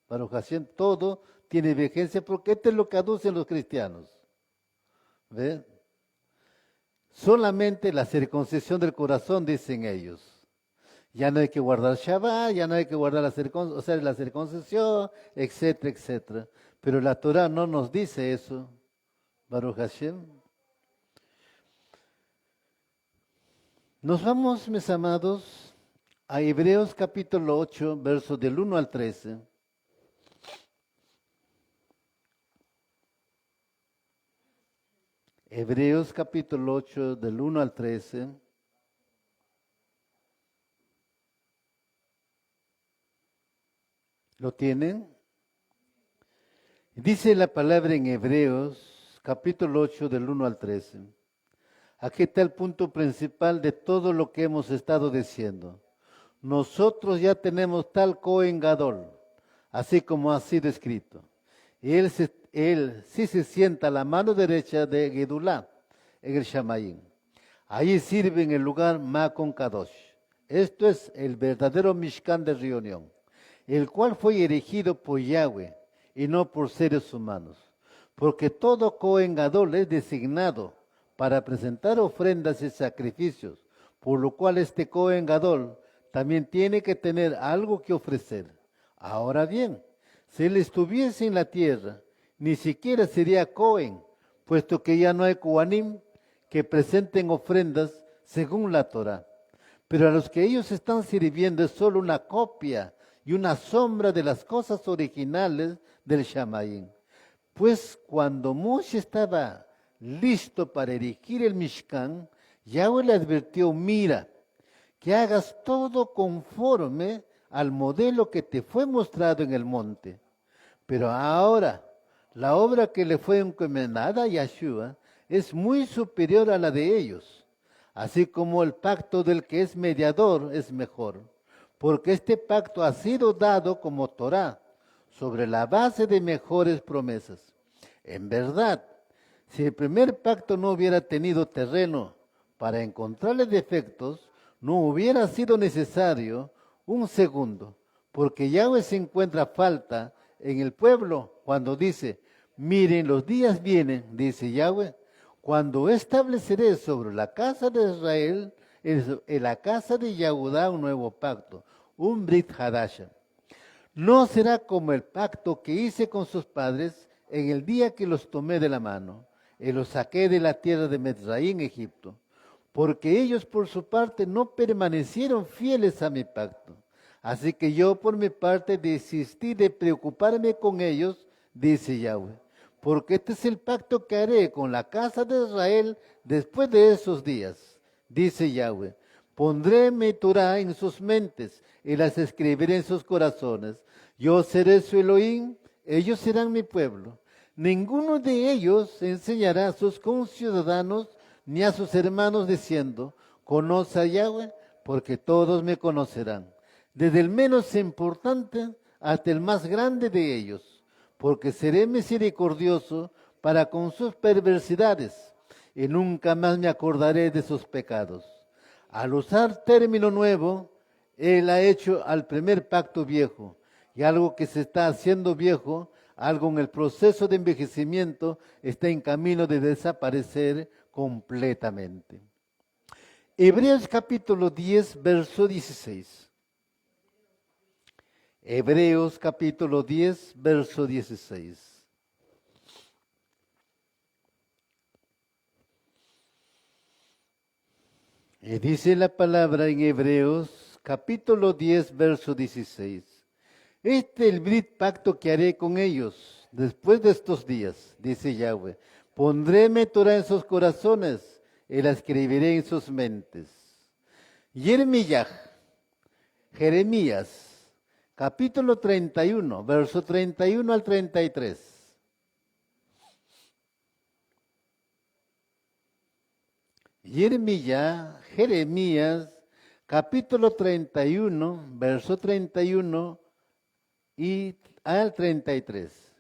Para Hashem todo tiene vigencia porque esto es lo que aducen los cristianos. ¿Ve? Solamente la circuncisión del corazón, dicen ellos, Ya no hay que guardar Shabbat, ya no hay que guardar la circuncisión, etcétera, etcétera. Pero la Torah no nos dice eso, Baruch Hashem. Nos vamos, mis amados, a Hebreos capítulo 8, versos del 1 al 13. Hebreos capítulo 8, del 1 al 13. ¿Lo tienen? Dice la palabra en Hebreos capítulo 8, del 1 al 13. Aquí está el punto principal de todo lo que hemos estado diciendo. Nosotros ya tenemos tal Cohen Gadol, así como ha sido escrito. Él sí se sienta a la mano derecha de Gedulá, en el Shamayim. Ahí sirve en el lugar Makon Kadosh. Esto es el verdadero Mishkan de reunión, el cual fue erigido por Yahweh y no por seres humanos. Porque todo Cohen Gadol es designado para presentar ofrendas y sacrificios, por lo cual este Cohen Gadol también tiene que tener algo que ofrecer. Ahora bien, si él estuviese en la tierra, ni siquiera sería Cohen, puesto que ya no hay Kohanim que presenten ofrendas según la Torah. Pero a los que ellos están sirviendo es solo una copia y una sombra de las cosas originales del Shamayim. Pues cuando Moshe estaba listo para erigir el Mishkan, Yahweh le advirtió: mira, que hagas todo conforme al modelo que te fue mostrado en el monte. Pero ahora, la obra que le fue encomendada a Yahshua es muy superior a la de ellos, así como el pacto del que es mediador es mejor, porque este pacto ha sido dado como Torah, sobre la base de mejores promesas. En verdad, si el primer pacto no hubiera tenido terreno para encontrarle defectos, no hubiera sido necesario un segundo, porque Yahweh se encuentra falta en el pueblo cuando dice: miren, los días vienen, dice Yahweh, cuando estableceré sobre la casa de Israel, en la casa de Yahudá, un nuevo pacto, un Brit Hadasha. No será como el pacto que hice con sus padres en el día que los tomé de la mano y los saqué de la tierra de Mizraim, Egipto, porque ellos por su parte no permanecieron fieles a mi pacto. Así que yo por mi parte desistí de preocuparme con ellos, dice Yahweh, porque este es el pacto que haré con la casa de Israel después de esos días, dice Yahweh. Pondré mi Torah en sus mentes y las escribiré en sus corazones. Yo seré su Elohim, ellos serán mi pueblo. Ninguno de ellos enseñará a sus conciudadanos ni a sus hermanos diciendo: conoce a Yahweh, porque todos me conocerán, desde el menos importante hasta el más grande de ellos, porque seré misericordioso para con sus perversidades y nunca más me acordaré de sus pecados. Al usar término nuevo, él ha hecho al primer pacto viejo, y algo que se está haciendo viejo, algo en el proceso de envejecimiento, está en camino de desaparecer completamente. Hebreos capítulo 10, verso 16. Hebreos capítulo 10, verso 16. Y dice la palabra en Hebreos capítulo 10, verso 16. Este es el brit pacto que haré con ellos después de estos días, dice Yahweh. Pondré mi Torah en sus corazones y la escribiré en sus mentes. Jeremías, capítulo 31, verso 31 al 33. Jeremías, capítulo 31, verso 31 y al 33.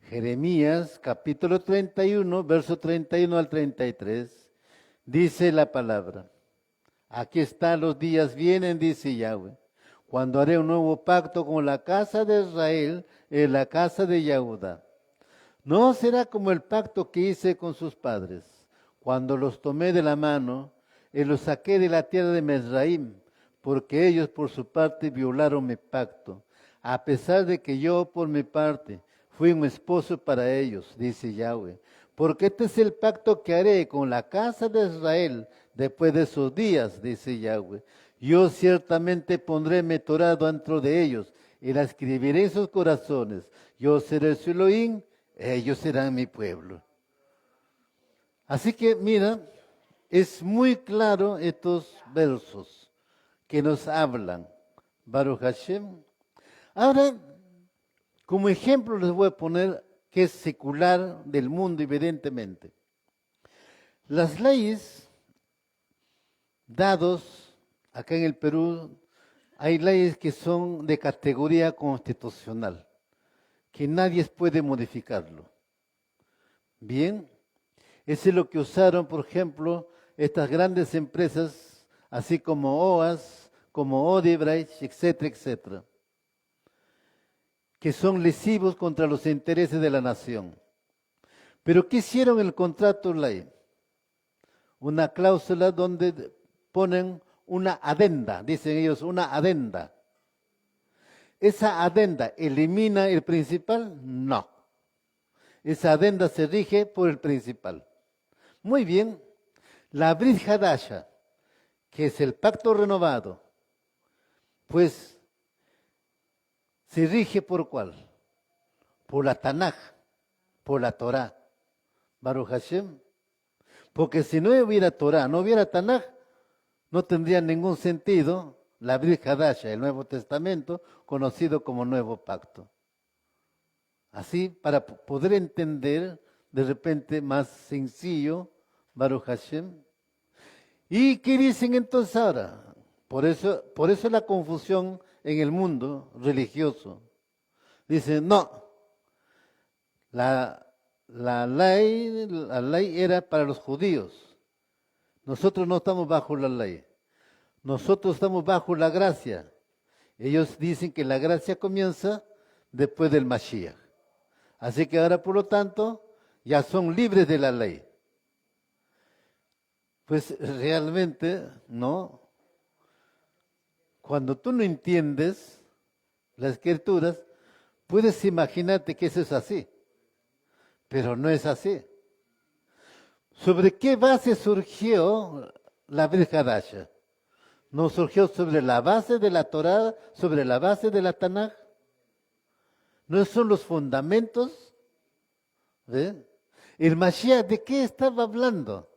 Jeremías, capítulo 31, verso 31 al 33, dice la palabra: aquí están, los días vienen, dice Yahweh, cuando haré un nuevo pacto con la casa de Israel y la casa de Yahudá. No será como el pacto que hice con sus padres, cuando los tomé de la mano y los saqué de la tierra de Mizraim, porque ellos por su parte violaron mi pacto, a pesar de que yo por mi parte fui un esposo para ellos, dice Yahweh. Porque este es el pacto que haré con la casa de Israel después de esos días, dice Yahweh. Yo ciertamente pondré mi Torah dentro de ellos y la escribiré en sus corazones. Yo seré su Elohim, ellos serán mi pueblo. Así que mira, es muy claro estos versos que nos hablan. Baruch Hashem. Ahora, como ejemplo les voy a poner que es secular del mundo, evidentemente. Las leyes dados acá en el Perú, hay leyes que son de categoría constitucional, que nadie puede modificarlo. Bien, eso es lo que usaron, por ejemplo, estas grandes empresas, así como OAS, como Odebrecht, etcétera, etcétera, que son lesivos contra los intereses de la nación. Pero ¿qué hicieron en el contrato ley? Una cláusula donde ponen una adenda, dicen ellos, una adenda. ¿Esa adenda elimina el principal? No. Esa adenda se rige por el principal. Muy bien, la Brit Hadasha, que es el pacto renovado, pues se rige por ¿cuál? Por la Tanaj, por la Torah. Baruch Hashem. Porque si no hubiera Torah, no hubiera Tanaj, no tendría ningún sentido la Brit Hadasha, el Nuevo Testamento, conocido como Nuevo Pacto. Así, para poder entender de repente más sencillo, Baruch Hashem. ¿Y qué dicen entonces ahora? Por eso la confusión en el mundo religioso. Dicen, no, la ley era para los judíos. Nosotros no estamos bajo la ley. Nosotros estamos bajo la gracia. Ellos dicen que la gracia comienza después del Mashiach. Así que ahora, por lo tanto, ya son libres de la ley. Pues realmente, no. Cuando tú no entiendes las escrituras, puedes imaginarte que eso es así. Pero no es así. ¿Sobre qué base surgió la Brit Hadasha? ¿No surgió sobre la base de la Torá, sobre la base de la Tanaj? ¿No son los fundamentos? ¿Ven? El Mashiach, ¿de qué estaba hablando?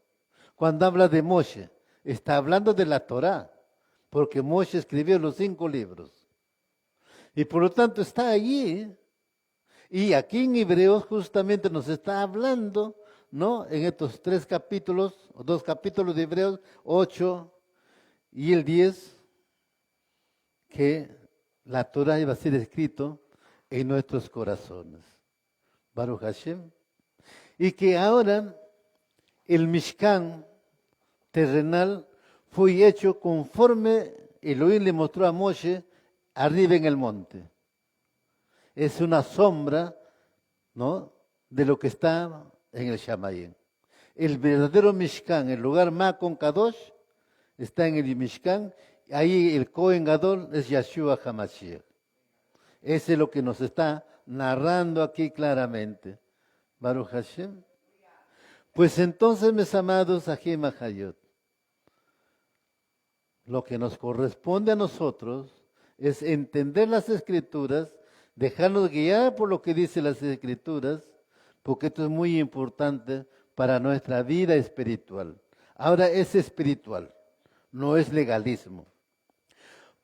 Cuando habla de Moshe, está hablando de la Torá, porque Moshe escribió los 5 libros. Y por lo tanto está allí. Y aquí en Hebreos justamente nos está hablando, ¿no? En estos 3 capítulos, o 2 capítulos de Hebreos, 8 y el 10, que la Torá iba a ser escrito en nuestros corazones. Baruch Hashem. Y que ahora el Mishkan terrenal fue hecho conforme Elohim le mostró a Moshe arriba en el monte. Es una sombra, ¿no?, de lo que está en el Shamayim. El verdadero Mishkan, el lugar Makon Kadosh, está en el Mishkan. Ahí el Kohen Gadol es Yeshua HaMashiach. Ese es lo que nos está narrando aquí claramente. Baruch Hashem. Pues entonces, mis amados Ajim Ahayot, lo que nos corresponde a nosotros es entender las Escrituras, dejarnos guiar por lo que dicen las Escrituras, porque esto es muy importante para nuestra vida espiritual. Ahora es espiritual, no es legalismo.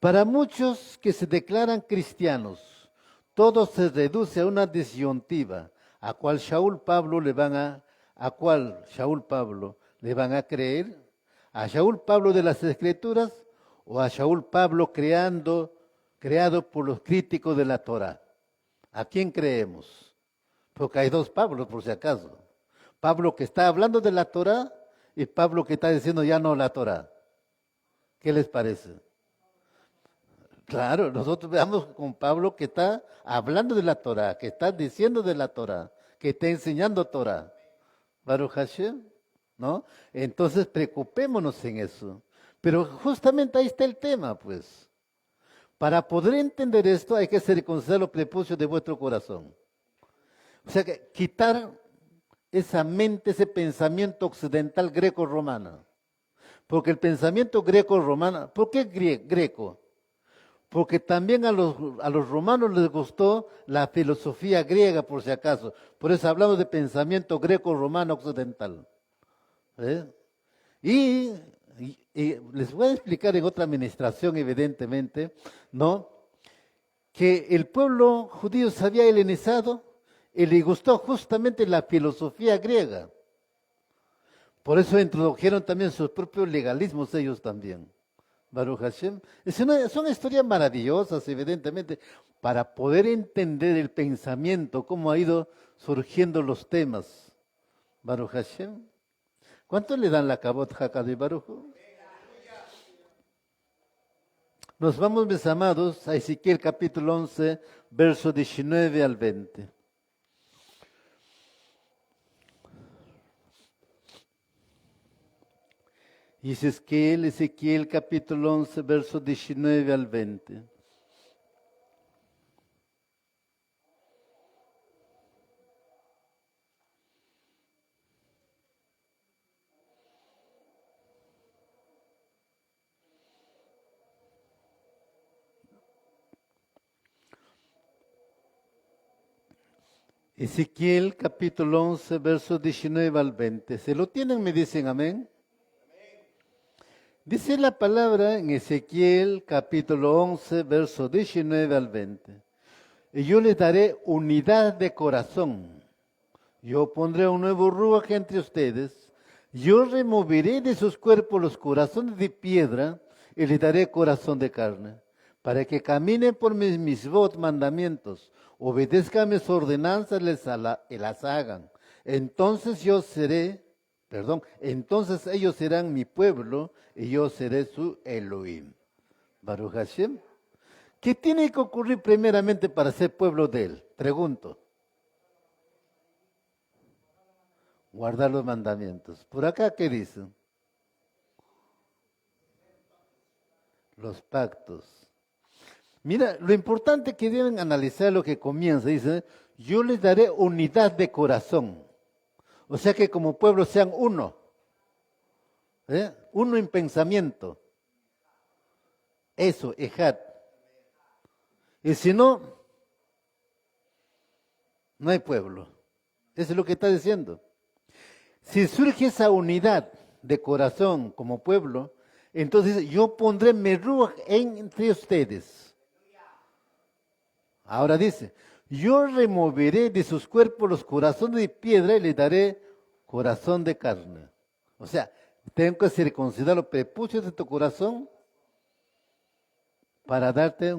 Para muchos que se declaran cristianos, todo se reduce a una disyuntiva, a cuál Shaul Pablo le van a creer, a Shaul Pablo de las Escrituras o a Shaul Pablo creado por los críticos de la Torá. ¿A quién creemos? Porque hay 2 Pablos, por si acaso. Pablo que está hablando de la Torá y Pablo que está diciendo ya no la Torá. ¿Qué les parece? Claro, nosotros veamos con Pablo que está hablando de la Torá, que está diciendo de la Torá, que está enseñando Torah. Baruch Hashem, ¿no? Entonces preocupémonos en eso. Pero justamente ahí está el tema, pues. Para poder entender esto hay que circuncidar los prepucios de vuestro corazón. O sea que quitar esa mente, ese pensamiento occidental greco-romano. Porque el pensamiento greco-romano, ¿por qué greco? Porque también a los romanos les gustó la filosofía griega, por si acaso. Por eso hablamos de pensamiento greco-romano occidental. ¿Eh? Y les voy a explicar en otra administración, evidentemente, ¿no? Que el pueblo judío se había helenizado y le gustó justamente la filosofía griega. Por eso introdujeron también sus propios legalismos ellos también. Baruch Hashem. Son historias maravillosas, evidentemente, para poder entender el pensamiento, cómo ha ido surgiendo los temas. Baruch Hashem. ¿Cuánto le dan la cabot Hakad y Baruch? Nos vamos, mis amados, a Ezequiel capítulo 11, verso 19 al 20. Ezequiel capítulo 11, verso 19 al 20. Ezequiel capítulo 11, verso 19 al 20. ¿Se lo tienen? Me dicen amén. Dice la palabra en Ezequiel capítulo 11, verso 19 al 20. Y yo les daré unidad de corazón. Yo pondré un nuevo ruaj entre ustedes. Yo removeré de sus cuerpos los corazones de piedra y les daré corazón de carne, para que caminen por mis misbot mandamientos, obedezcan mis ordenanzas y las hagan. Entonces ellos serán mi pueblo y yo seré su Elohim. Baruch Hashem. ¿Qué tiene que ocurrir primeramente para ser pueblo de él? Pregunto. Guardar los mandamientos. Por acá, ¿qué dicen? Los pactos. Mira, lo importante que deben analizar lo que comienza. Dice, yo les daré unidad de corazón. O sea que como pueblo sean uno. Uno en pensamiento. Eso, ejad. Y si no, no hay pueblo. Eso es lo que está diciendo. Si surge esa unidad de corazón como pueblo, entonces yo pondré mi ruaj entre ustedes. Ahora dice, yo removeré de sus cuerpos los corazones de piedra y les daré corazón de carne. O sea, tengo que circuncidar los prepucios de tu corazón para darte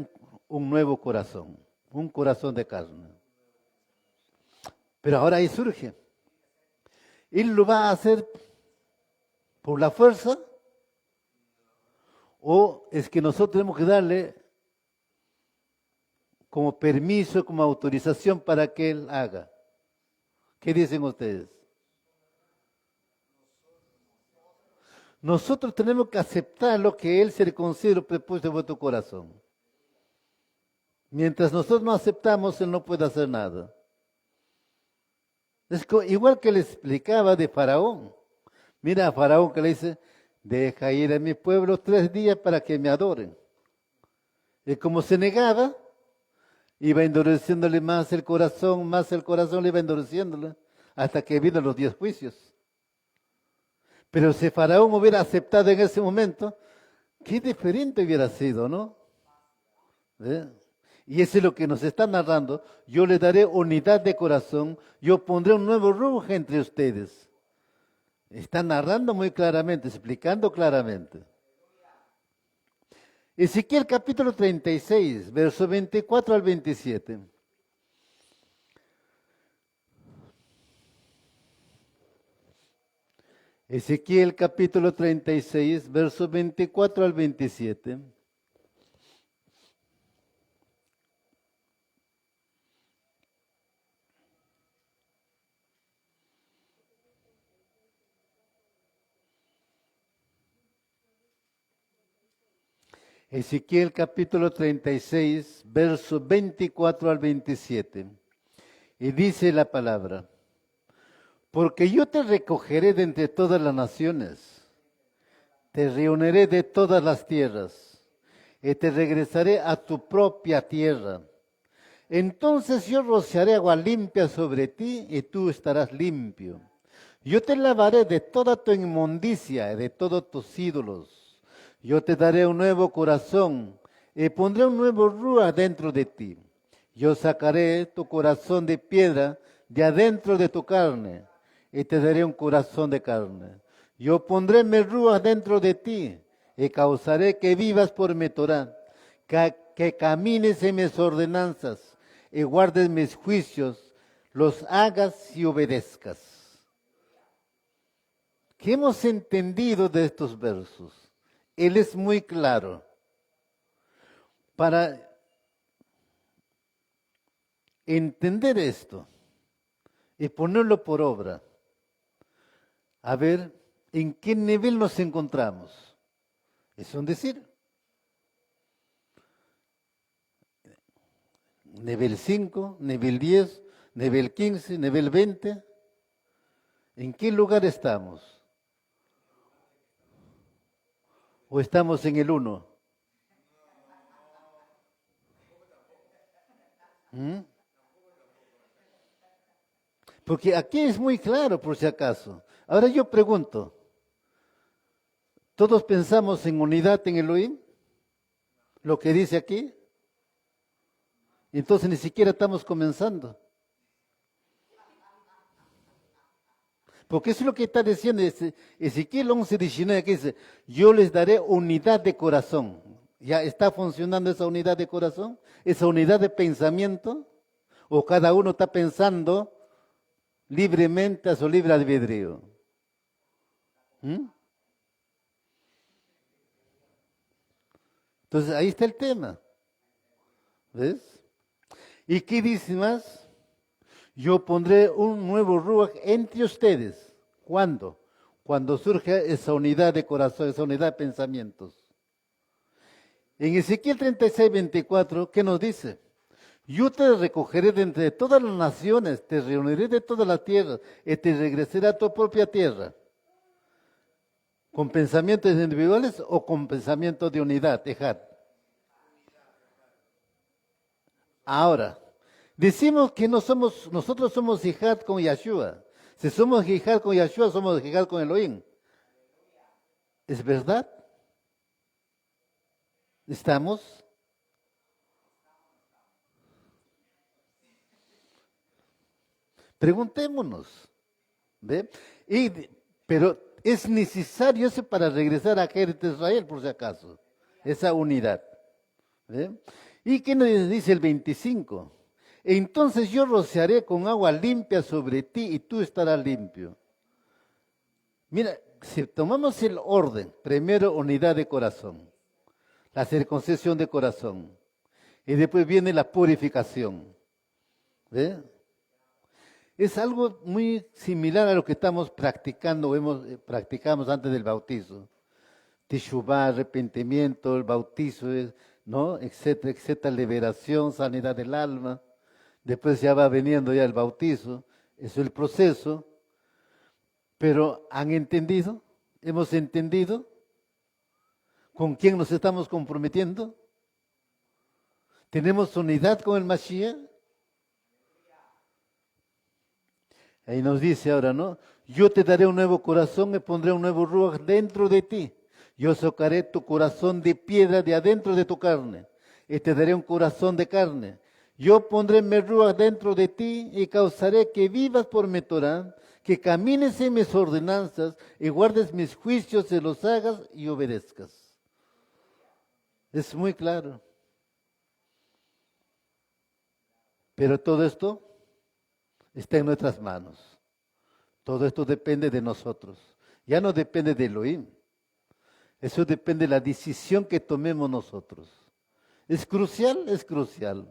un nuevo corazón, un corazón de carne. Pero ahora ahí surge. ¿Él lo va a hacer por la fuerza? ¿O es que nosotros tenemos que darle como permiso, como autorización para que Él haga? ¿Qué dicen ustedes? Nosotros tenemos que aceptar lo que Él se le considera prepuesto en vuestro corazón. Mientras nosotros no aceptamos, Él no puede hacer nada. Es igual que le explicaba de Faraón. Mira a Faraón que le dice, deja ir a mi pueblo 3 días para que me adoren. Y como se negaba, iba endureciéndole más el corazón le iba endureciéndole, hasta que vino los 10 juicios. Pero si Faraón hubiera aceptado en ese momento, qué diferente hubiera sido, ¿no? Y eso es lo que nos está narrando. Yo le daré unidad de corazón, yo pondré un nuevo ruaj entre ustedes. Está narrando muy claramente, explicando claramente. Ezequiel capítulo 36, verso 24 al 27. Ezequiel capítulo 36, verso 24 al 27. Ezequiel capítulo 36, versos 24 al 27. Y dice la palabra: porque yo te recogeré de entre todas las naciones, te reuniré de todas las tierras, y te regresaré a tu propia tierra. Entonces yo rociaré agua limpia sobre ti, y tú estarás limpio. Yo te lavaré de toda tu inmundicia y de todos tus ídolos. Yo te daré un nuevo corazón, y pondré un nuevo rúa dentro de ti. Yo sacaré tu corazón de piedra de adentro de tu carne, y te daré un corazón de carne. Yo pondré mi rúa dentro de ti, y causaré que vivas por mi Torá, que camines en mis ordenanzas, y guardes mis juicios, los hagas y obedezcas. ¿Qué hemos entendido de estos versos? Él es muy claro. Para entender esto y ponerlo por obra, a ver en qué nivel nos encontramos. Es un decir. Nivel 5, nivel 10, nivel 15, nivel 20. ¿En qué lugar estamos? ¿O estamos en el 1? Porque aquí es muy claro, por si acaso. Ahora yo pregunto, ¿todos pensamos en unidad en Elohim? Lo que dice aquí. Entonces ni siquiera estamos comenzando. Porque eso es lo que está diciendo Ezequiel 11:19, que dice: yo les daré unidad de corazón. ¿Ya está funcionando esa unidad de corazón? ¿Esa unidad de pensamiento? ¿O cada uno está pensando libremente a su libre albedrío? Entonces ahí está el tema. ¿Ves? ¿Y qué dice más? Yo pondré un nuevo ruaj entre ustedes. ¿Cuándo? Cuando surja esa unidad de corazón, esa unidad de pensamientos. En Ezequiel 36:24, ¿qué nos dice? Yo te recogeré de entre todas las naciones, te reuniré de todas las tierras y te regresaré a tu propia tierra. ¿Con pensamientos individuales o con pensamientos de unidad, Ejad? Ahora, decimos que nosotros somos Jihad con Yahshua. Si somos Jihad con Yahshua, somos Jihad con Elohim. ¿Es verdad? ¿Estamos? Preguntémonos. ¿Ve? Pero es necesario eso para regresar a Jeret de Israel, por si acaso. Esa unidad. ¿Ve? ¿Y qué nos dice el 25? Entonces yo rociaré con agua limpia sobre ti y tú estarás limpio. Mira, si tomamos el orden, primero unidad de corazón, la circuncisión de corazón, y después viene la purificación. ¿Ve? Es algo muy similar a lo que estamos practicando, practicamos antes del bautizo. Teshuvah, arrepentimiento, el bautizo, ¿no? Etcétera, etcétera, liberación, sanidad del alma. Después ya va viniendo ya el bautizo, eso es el proceso. Pero ¿han entendido? ¿Hemos entendido con quién nos estamos comprometiendo? ¿Tenemos unidad con el Mashiach? Ahí nos dice ahora, ¿no? Yo te daré un nuevo corazón y pondré un nuevo ruaj dentro de ti. Yo sacaré tu corazón de piedra de adentro de tu carne y te daré un corazón de carne. Yo pondré mi ruaj dentro de ti y causaré que vivas por mi Torah, que camines en mis ordenanzas y guardes mis juicios y los hagas y obedezcas. Es muy claro. Pero todo esto está en nuestras manos. Todo esto depende de nosotros. Ya no depende de Elohim. Eso depende de la decisión que tomemos nosotros. ¿Es crucial? Es crucial.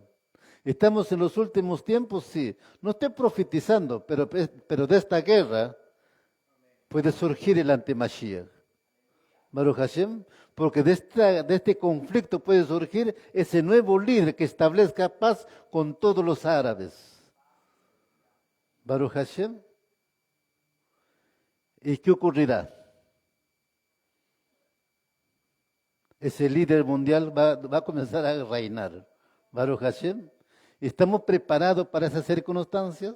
Estamos en los últimos tiempos, sí. No estoy profetizando, pero de esta guerra puede surgir el antimashiach. Baruch Hashem, porque de este conflicto puede surgir ese nuevo líder que establezca paz con todos los árabes. Baruch Hashem. ¿Y qué ocurrirá? Ese líder mundial va a comenzar a reinar. Baruch Hashem. ¿Estamos preparados para esas circunstancias?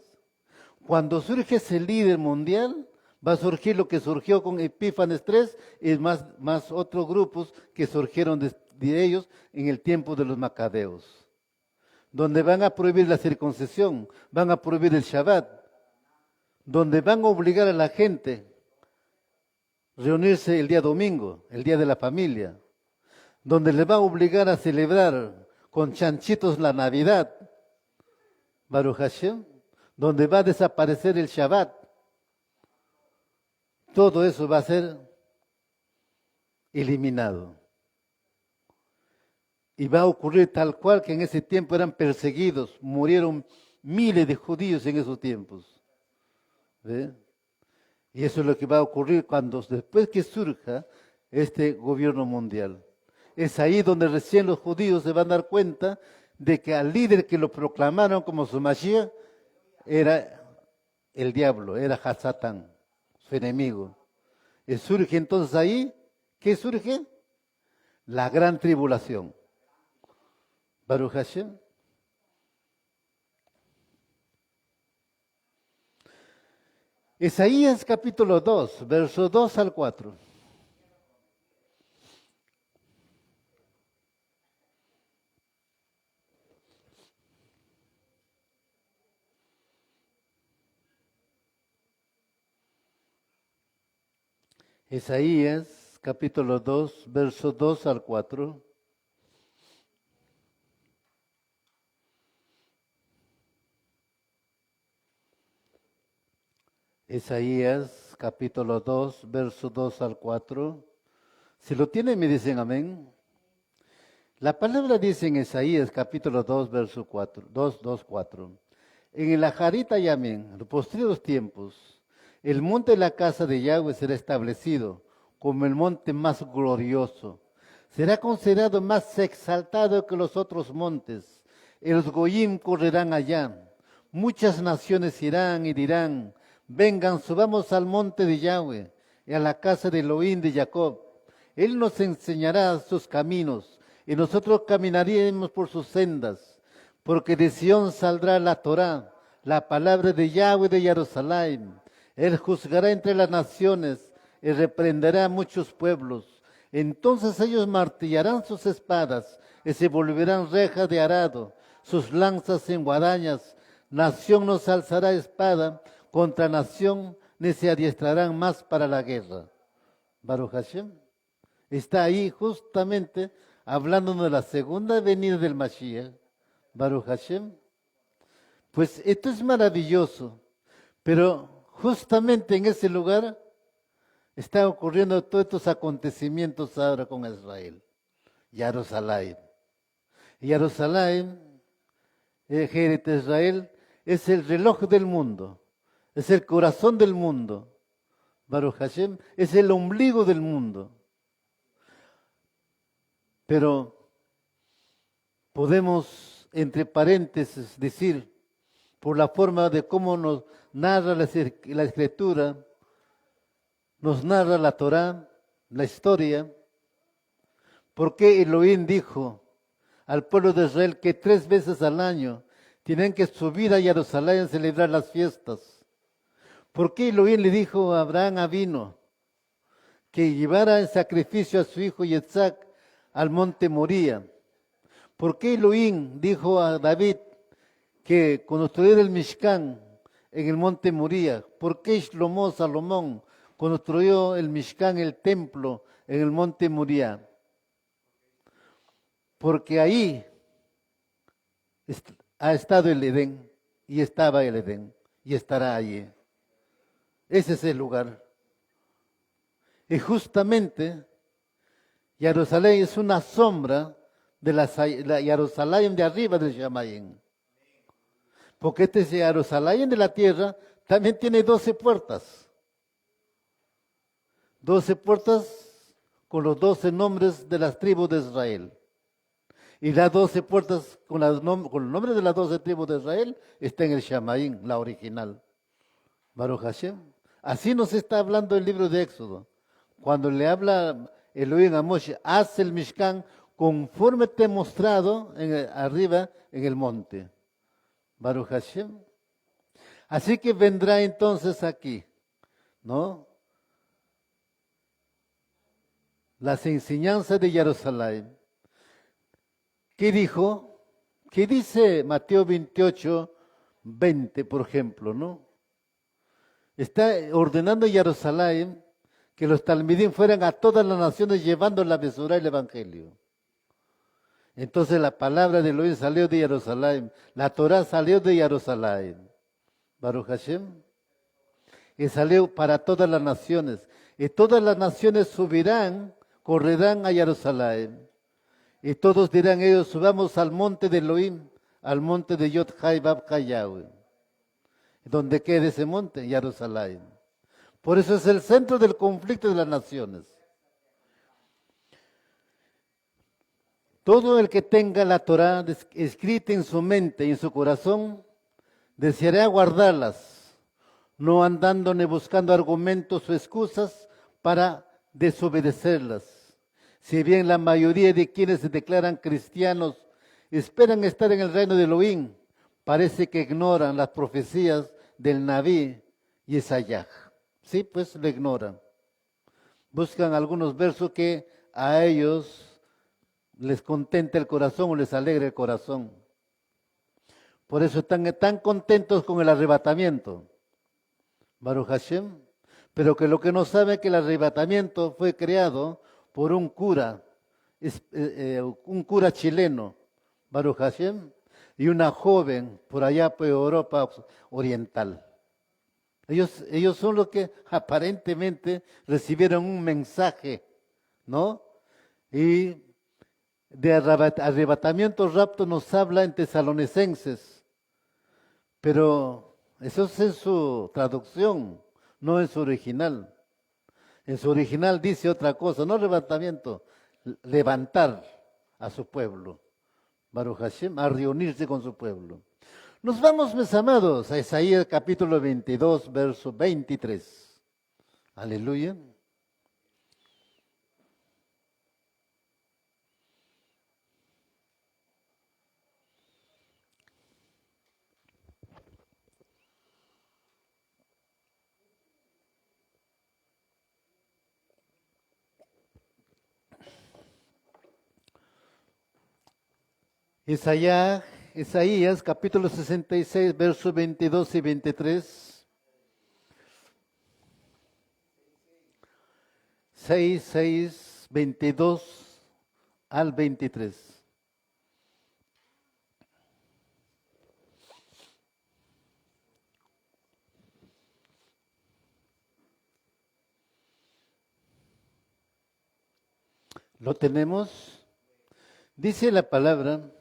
Cuando surge ese líder mundial, va a surgir lo que surgió con Epífanes III y más otros grupos que surgieron de ellos en el tiempo de los macabeos, donde van a prohibir la circuncisión, van a prohibir el Shabbat, donde van a obligar a la gente a reunirse el día domingo, el día de la familia, donde les va a obligar a celebrar con chanchitos la Navidad, Baruch Hashem, donde va a desaparecer el Shabbat. Todo eso va a ser eliminado. Y va a ocurrir tal cual que en ese tiempo eran perseguidos, murieron miles de judíos en esos tiempos. ¿Ve? Y eso es lo que va a ocurrir después que surja este gobierno mundial. Es ahí donde recién los judíos se van a dar cuenta de que al líder que lo proclamaron como su Mashiach era el diablo, era Hasatán, su enemigo. Y surge entonces ahí, ¿qué surge? La gran tribulación. Baruch Hashem. Isaías capítulo 2, versos 2 al 4. Isaías capítulo 2, versos 2 al 4. Isaías capítulo 2, versos 2 al 4. Si lo tienen, me dicen amén. La palabra dice en Isaías capítulo 2, verso 4, 2, 4. En el Ajarita y amén, en los postreros tiempos, el monte de la casa de Yahweh será establecido como el monte más glorioso. Será considerado más exaltado que los otros montes. Y los goyim correrán allá. Muchas naciones irán y dirán, vengan, subamos al monte de Yahweh y a la casa de Elohim de Jacob. Él nos enseñará sus caminos y nosotros caminaremos por sus sendas. Porque de Sión saldrá la Torá, la palabra de Yahweh de Jerusalén. Él juzgará entre las naciones y reprenderá a muchos pueblos. Entonces ellos martillarán sus espadas y se volverán rejas de arado, sus lanzas en guadañas. Nación no se alzará espada contra nación, ni se adiestrarán más para la guerra. Baruch Hashem está ahí justamente hablando de la segunda venida del Mashiach. Baruch Hashem. Pues esto es maravilloso, pero justamente en ese lugar están ocurriendo todos estos acontecimientos ahora con Israel. Jerusalén. Jerusalén, Ejército de Israel, es el reloj del mundo, es el corazón del mundo. Baruch Hashem es el ombligo del mundo. Pero podemos, entre paréntesis, decir, por la forma de cómo nos narra la Escritura, nos narra la Torá, la historia, por qué Elohim dijo al pueblo de Israel que 3 veces al año tienen que subir a Jerusalén a celebrar las fiestas. ¿Por qué Elohim le dijo a Abraham Avino que llevara en sacrificio a su hijo Yitzhak al monte Moría? ¿Por qué Elohim dijo a David que construyera el Mishkan en el monte Moría? ¿Por qué Shlomo Salomón construyó el Mishkan, el templo, en el monte Moría? Porque ahí ha estado el Edén, y estaba el Edén, y estará allí. Ese es el lugar. Y justamente Jerusalén es una sombra de la Jerusalén de arriba del Shamayim. Porque este Jerusalén de la tierra también tiene 12 puertas. 12 puertas con los 12 nombres de las tribus de Israel. Y las 12 puertas con el nombre de las 12 tribus de Israel está en el Shamaín, la original. Baruch Hashem. Así nos está hablando el libro de Éxodo. Cuando le habla Elohim a Moshe, haz el Mishkan conforme te he mostrado arriba en el monte. Baruch Hashem. Así que vendrá entonces aquí, ¿no? Las enseñanzas de Jerusalén. ¿Qué dijo? ¿Qué dice Mateo 28, 20, por ejemplo, no? Está ordenando a Jerusalén que los talmidim fueran a todas las naciones llevando la mesura del Evangelio. Entonces la palabra de Elohim salió de Jerusalén, la Torah salió de Jerusalén. Baruch Hashem. Y salió para todas las naciones. Y todas las naciones subirán, correrán a Jerusalén. Y todos dirán ellos, subamos al monte de Elohim, al monte de Yod Hai Bab Hai Yahweh. ¿Dónde queda ese monte? Jerusalén. Por eso es el centro del conflicto de las naciones. Todo el que tenga la Torah escrita en su mente y en su corazón, deseará guardarlas, no andando ni buscando argumentos o excusas para desobedecerlas. Si bien la mayoría de quienes se declaran cristianos esperan estar en el reino de Elohim, parece que ignoran las profecías del Naví y Esayaj. Sí, pues lo ignoran. Buscan algunos versos que a ellos les contenta el corazón o les alegra el corazón. Por eso están tan contentos con el arrebatamiento. Baruch Hashem. Pero que lo que no sabe es que el arrebatamiento fue creado por un cura chileno, Baruch Hashem, y una joven por allá por Europa Oriental. Ellos son los que aparentemente recibieron un mensaje, ¿no? Y de arrebatamiento, rapto nos habla en Tesalonicenses, pero eso es en su traducción, no en su original. En su original dice otra cosa, no arrebatamiento, levantar a su pueblo, Baruch Hashem, a reunirse con su pueblo. Nos vamos, mis amados, a Isaías capítulo 22, verso 23. Aleluya. Isaías capítulo 66, versos 22 y 23. 6, 22 al 23. ¿Lo tenemos? Dice la palabra,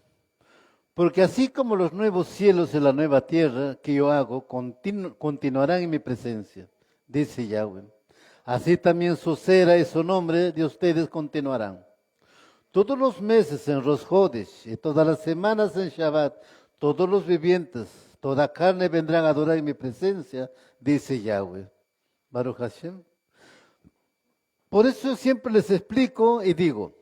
porque así como los nuevos cielos y la nueva tierra que yo hago continuarán en mi presencia, dice Yahweh. Así también su cera y su nombre de ustedes continuarán. Todos los meses en Rosh Hodesh y todas las semanas en Shabbat, todos los vivientes, toda carne vendrán a adorar en mi presencia, dice Yahweh. Baruch Hashem. Por eso siempre les explico y digo,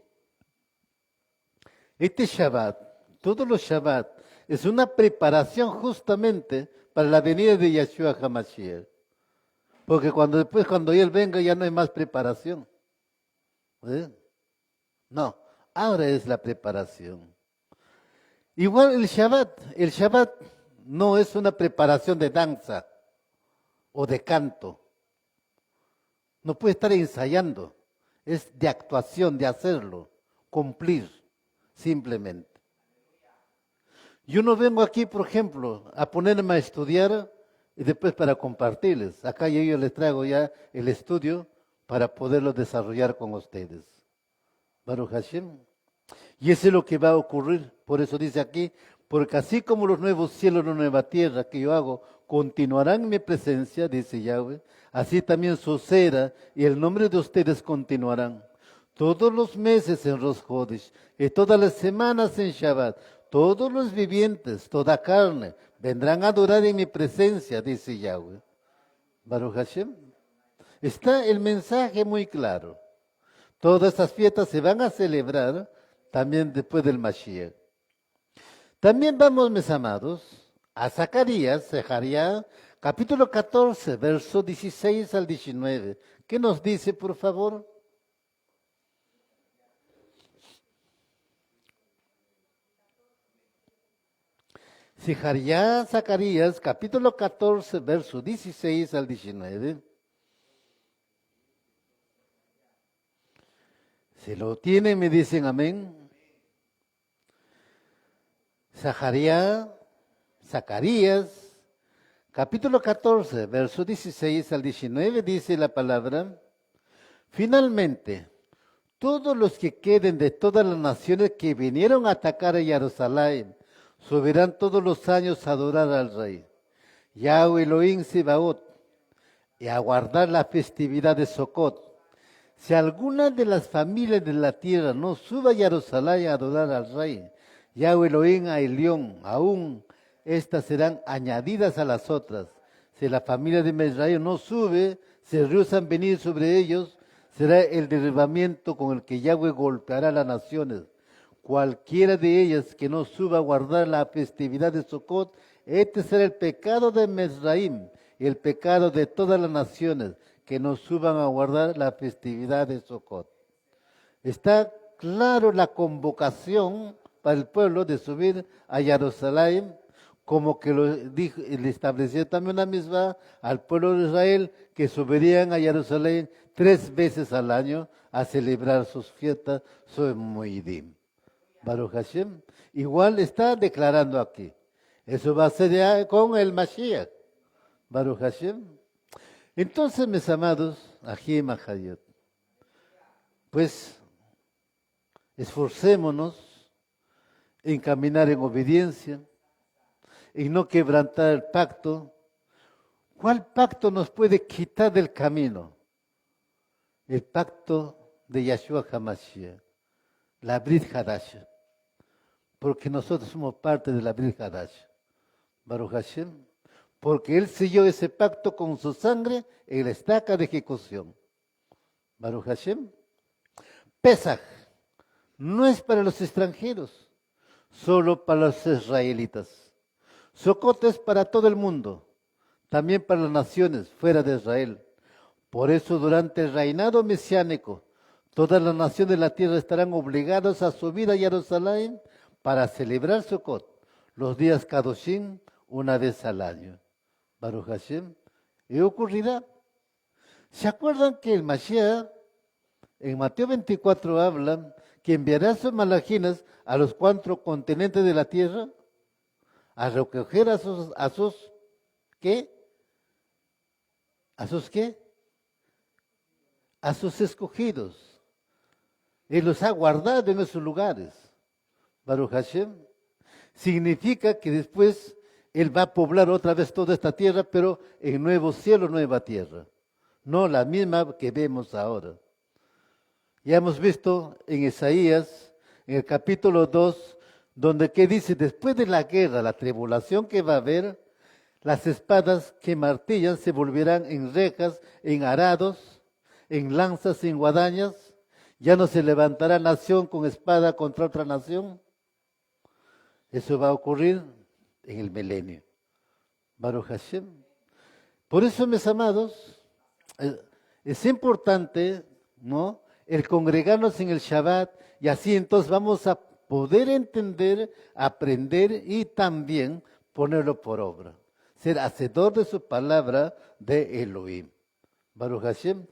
este Shabbat, todos los Shabbat, es una preparación justamente para la venida de Yeshua HaMashiach. Porque cuando Él venga ya no hay más preparación. No, ahora es la preparación. Igual el Shabbat no es una preparación de danza o de canto. No puede estar ensayando, es de actuación, de hacerlo, cumplir, simplemente. Yo no vengo aquí, por ejemplo, a ponerme a estudiar y después para compartirles. Acá yo les traigo ya el estudio para poderlo desarrollar con ustedes. Baruch Hashem. Y eso es lo que va a ocurrir. Por eso dice aquí, porque así como los nuevos cielos y la nueva tierra que yo hago continuarán en mi presencia, dice Yahweh, así también su cera y el nombre de ustedes continuarán. todos los meses en Rosh Hodesh, y todas las semanas en Shabbat, todos los vivientes, toda carne, vendrán a adorar en mi presencia, dice Yahweh. Baruch Hashem. Está el mensaje muy claro. Todas estas fiestas se van a celebrar también después del Mashiach. También vamos, mis amados, a Zacarías, capítulo 14, verso 16 al 19. ¿Qué nos dice, por favor? Zacarías, capítulo 14, verso 16 al 19. Si lo tienen, me dicen amén. Zacarías, capítulo 14, verso 16 al 19, dice la palabra: finalmente, todos los que queden de todas las naciones que vinieron a atacar a Jerusalén, subirán todos los años a adorar al Rey, Yahweh Elohim Sebaot, y a guardar la festividad de Sukkot. Si alguna de las familias de la tierra no suba a Jerusalén a adorar al Rey, Yahweh Elohim a Elión, aún estas serán añadidas a las otras. Si la familia de Israel no sube, se rehusan venir sobre ellos, será el derribamiento con el que Yahweh golpeará a las naciones. Cualquiera de ellas que no suba a guardar la festividad de Sukkot, este será el pecado de Mizraim y el pecado de todas las naciones que no suban a guardar la festividad de Sukkot. Está claro la convocación para el pueblo de subir a Jerusalén, como que le estableció también una misma al pueblo de Israel, que subirían a Jerusalén 3 veces al año a celebrar sus fiestas, su Moedim. Baruch Hashem, igual está declarando aquí. Eso va a ser ya con el Mashiach. Baruch Hashem. Entonces, mis amados, Ajim Ahayot, pues esforcémonos en caminar en obediencia, en no quebrantar el pacto. ¿Cuál pacto nos puede quitar del camino? El pacto de Yahshua HaMashiach, la Brit Hadash, porque nosotros somos parte de la Brit Hadash. Baruch Hashem, porque Él selló ese pacto con su sangre en la estaca de ejecución. Baruch Hashem. Pesach no es para los extranjeros, solo para los israelitas. Sukkot es para todo el mundo, también para las naciones fuera de Israel. Por eso, durante el reinado mesiánico, todas las naciones de la tierra estarán obligadas a subir a Jerusalén para celebrar Sukkot, los días Kadoshim, una vez al año. Baruch Hashem. Y ocurrirá. ¿Se acuerdan que el Mashiach en Mateo 24 habla que enviará sus malajinas a los 4 continentes de la tierra a recoger a sus ¿qué? ¿A sus qué? A sus escogidos. Él los ha guardado en esos lugares. Baruch Hashem. Significa que después Él va a poblar otra vez toda esta tierra, pero en nuevo cielo, nueva tierra. No la misma que vemos ahora. Ya hemos visto en Isaías, en el capítulo 2, donde que dice, después de la guerra, la tribulación que va a haber, las espadas que martillan se volverán en rejas, en arados, en lanzas, en guadañas. Ya no se levantará nación con espada contra otra nación. Eso va a ocurrir en el milenio. Baruch Hashem. Por eso, mis amados, es importante, ¿no?, el congregarnos en el Shabbat, y así entonces vamos a poder entender, aprender y también ponerlo por obra. Ser hacedor de su palabra de Elohim. Baruch Hashem.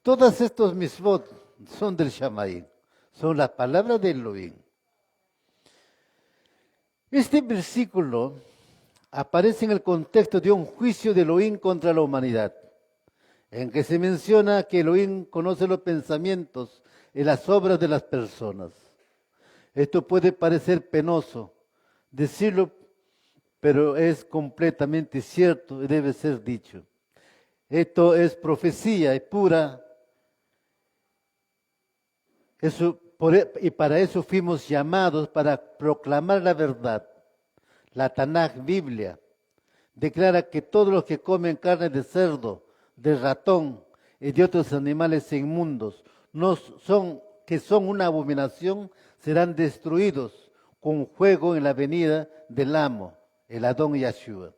Todos estos misvot son del Shamaim, son la palabra de Elohim. Este versículo aparece en el contexto de un juicio de Elohim contra la humanidad, en que se menciona que Elohim conoce los pensamientos y las obras de las personas. Esto puede parecer penoso decirlo, pero es completamente cierto y debe ser dicho. Esto es profecía y pura Y para eso fuimos llamados, para proclamar la verdad. La Tanaj, Biblia, declara que todos los que comen carne de cerdo, de ratón y de otros animales inmundos, que son una abominación, serán destruidos con fuego en la venida del amo, el Adón Yahshua.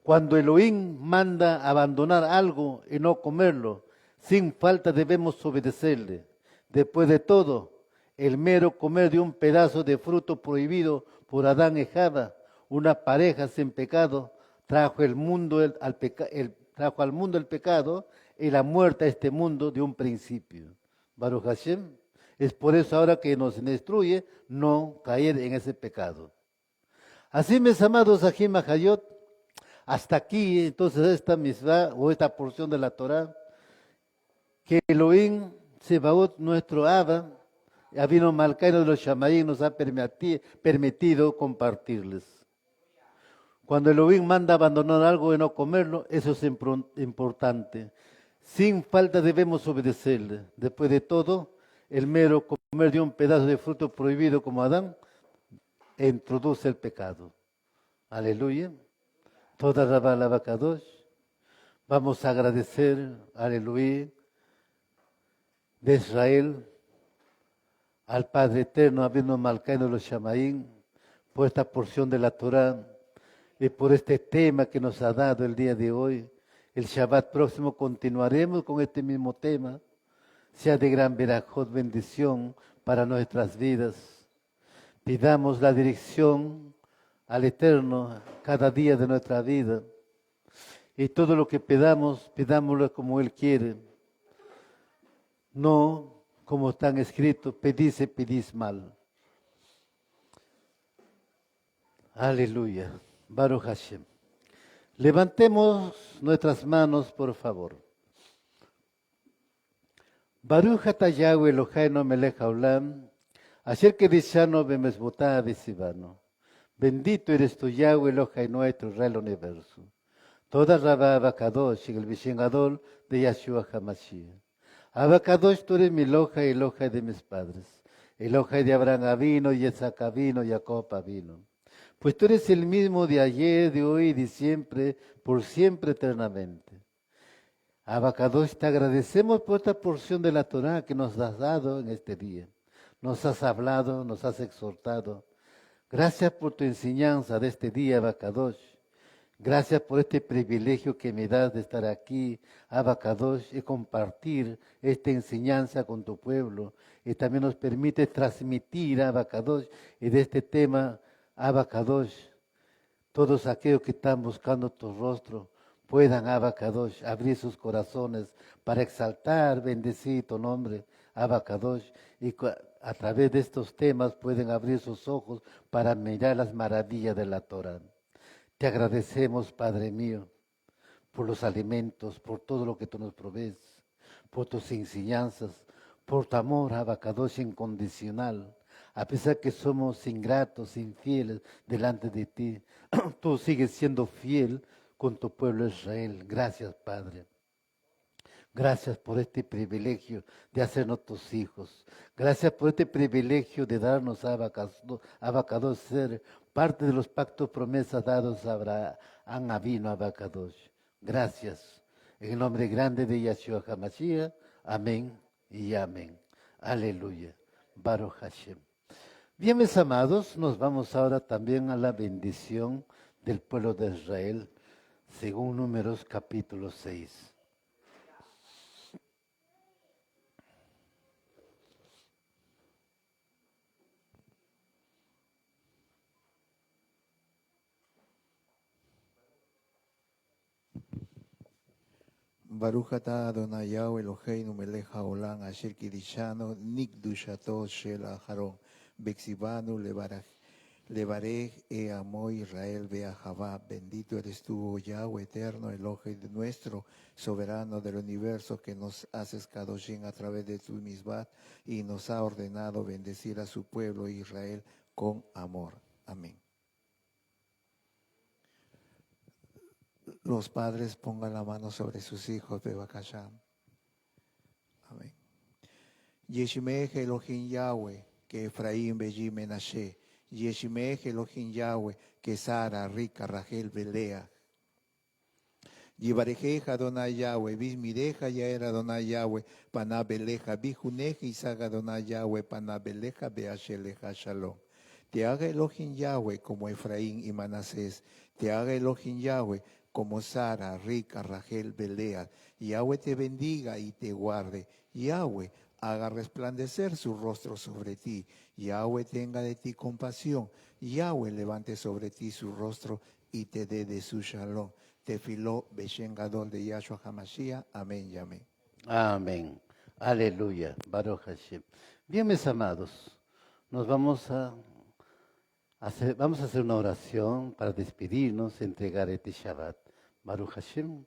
Cuando Elohim manda abandonar algo y no comerlo, sin falta debemos obedecerle. Después de todo, el mero comer de un pedazo de fruto prohibido por Adán y Java, una pareja sin pecado, trajo al mundo el pecado y la muerte a este mundo de un principio. Baruch Hashem, es por eso ahora que nos instruye no caer en ese pecado. Así, mis amados Ajim Hayot, hasta aquí entonces esta misma o esta porción de la Torah, que Elohim Sebaot, nuestro Abba, Abino Malcaino de los Shamaim, nos ha permitido compartirles. Cuando Elohim manda abandonar algo y no comerlo, eso es importante. Sin falta debemos obedecerle. Después de todo, el mero comer de un pedazo de fruto prohibido como Adán, introduce el pecado. Aleluya. Toda Rabá Lavacadosh. Vamos a agradecer, aleluya, de Israel, al Padre Eterno, Abino Malcaino de los Shamaim, por esta porción de la Torah y por este tema que nos ha dado el día de hoy. El Shabbat próximo continuaremos con este mismo tema. Sea de gran verajot, bendición para nuestras vidas. Pidamos la dirección al Eterno cada día de nuestra vida. Y todo lo que pedamos, pidámoslo como Él quiere. No como están escrito, pedís y pedís mal. Aleluya. Baruch Hashem. Levantemos nuestras manos, por favor. Baruch ata Yahweh Eloheinu melech haolam, asher kedishano bemesbotá besivano. Bendito eres tú, Yahweh Eloheinu, nuestro Rey del universo. Toda Rabá Abacadosh, en el Bishen Gadol de Yahshua HaMashiach. Abacadosh, tú eres mi Eloja y Eloja de mis padres. Eloja de Abraham Avino, Yitzhak Avino, Jacob Avino. Pues tú eres el mismo de ayer, de hoy y de siempre, por siempre eternamente. Abacadosh, te agradecemos por esta porción de la Torah que nos has dado en este día. Nos has hablado, nos has exhortado. Gracias por tu enseñanza de este día, Abacadosh. Gracias por este privilegio que me das de estar aquí, Abacadosh, y compartir esta enseñanza con tu pueblo. Y también nos permite transmitir, Abacadosh, y de este tema, Abacadosh, todos aquellos que están buscando tu rostro, puedan, Abacadosh, abrir sus corazones para exaltar, bendecir tu nombre, Abacadosh, y a través de estos temas pueden abrir sus ojos para mirar las maravillas de la Torah. Te agradecemos, Padre mío, por los alimentos, por todo lo que tú nos provees, por tus enseñanzas, por tu amor, Abacadosh, incondicional. A pesar que somos ingratos, infieles delante de ti, tú sigues siendo fiel con tu pueblo Israel. Gracias, Padre. Gracias por este privilegio de hacernos tus hijos. Gracias por este privilegio de darnos Abacadosh ser parte de los pactos, promesas dados a Abraham Avino, Abacadosh. Gracias. En el nombre grande de Yahshua HaMashiach. Amén y amén. Aleluya. Baruch Hashem. Bien, mis amados, nos vamos ahora también a la bendición del pueblo de Israel, según Números capítulo 6. Baruch atah Adonai Yahweh Eloheinu melech haolam asher kidishanu nikdushato shel Aharon bexibanu levarech e amo Israel beahavá. Bendito eres tú, oh Yahweh eterno, Elohim nuestro, soberano del universo, que nos haces kadoshim a través de tu misbat y nos ha ordenado bendecir a su pueblo Israel con amor. Amén. Los padres pongan la mano sobre sus hijos, Bebakasham. Amén. Yeshimej Elohim Yahweh, que Efraín Belli Menashe. Yeshimej Elohim Yahweh, que Sara, Rica, Rachel, Belea. Yivarejeja Adonai Yahweh, Bismireja Yaer Adonai Yahweh, Panabeleja, Bijuneja Isaac Adonai Yahweh, Panabeleja Beasheleja Shalom. Te haga Elohim Yahweh como Efraín y Manasés. Te haga Elohim Yahweh como Sara, Rica, Rachel, Belea. Yahweh te bendiga y te guarde. Yahweh haga resplandecer su rostro sobre ti. Yahweh tenga de ti compasión. Yahweh levante sobre ti su rostro y te dé de su shalom. Tefiló Beshen Gadol de Yahshua HaMashiach. Amén y amén. Amén. Aleluya. Baruch Hashem. Bien, mis amados, nos vamos a hacer una oración para despedirnos, entregar este Shabbat. Baruch Hashem.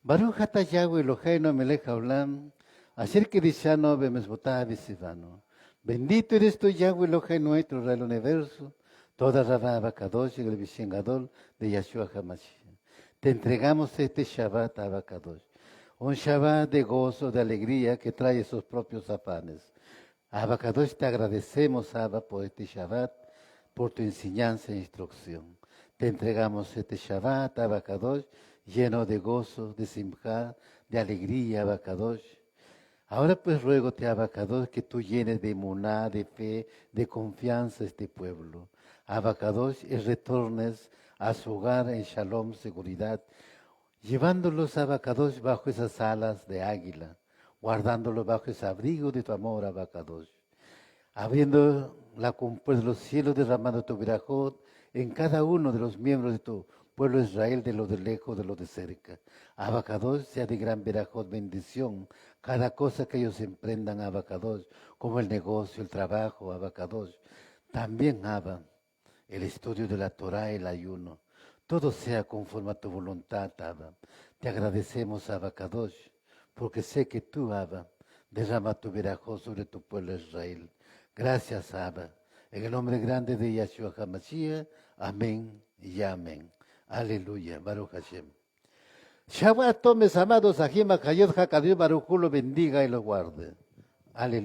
Baruch ata Yahweh Eloheinu melech haolam, asher kidishano bemesbotah besivano. Bendito eres tú, Yahweh Eloheinu nuestro, Rey del universo, toda Rabá Abacadosh, el Beshen Gadol de Yahshua HaMashiach. Te entregamos este Shabbat Abacadosh, un Shabbat de gozo, de alegría que trae sus propios afanes. Abacadosh, te agradecemos, Abba, por este Shabbat, por tu enseñanza e instrucción. Te entregamos este Shabbat Abacadosh, lleno de gozo, de simjá, de alegría, Abacadosh. Ahora pues ruégote, Abacadosh, que tú llenes de emuná, de fe, de confianza este pueblo. Abacadosh, y retornes a su hogar en shalom, seguridad, llevándolos, Abacadosh, bajo esas alas de águila, guardándolos bajo ese abrigo de tu amor, Abacadosh. Abriendo la compuerta de los cielos, derramando tu virajot en cada uno de los miembros de tu pueblo Israel, de lo de lejos, de lo de cerca. Abacadosh, sea de gran virajot, bendición, cada cosa que ellos emprendan, Abacadosh, como el negocio, el trabajo, Abacadosh. También, Abba, el estudio de la Torah, el ayuno. Todo sea conforme a tu voluntad, Abba. Te agradecemos, Abacadosh, porque sé que tú, Abba, derrama tu virajot sobre tu pueblo Israel. Gracias, Abba. En el nombre grande de Yahshua HaMashiach, amén y amén. Aleluya, Baruch Hashem. Shabbat, mis amados, Ajim, Akayot, Hakadil, Baruch Hu, lo bendiga y lo guarde. Aleluya.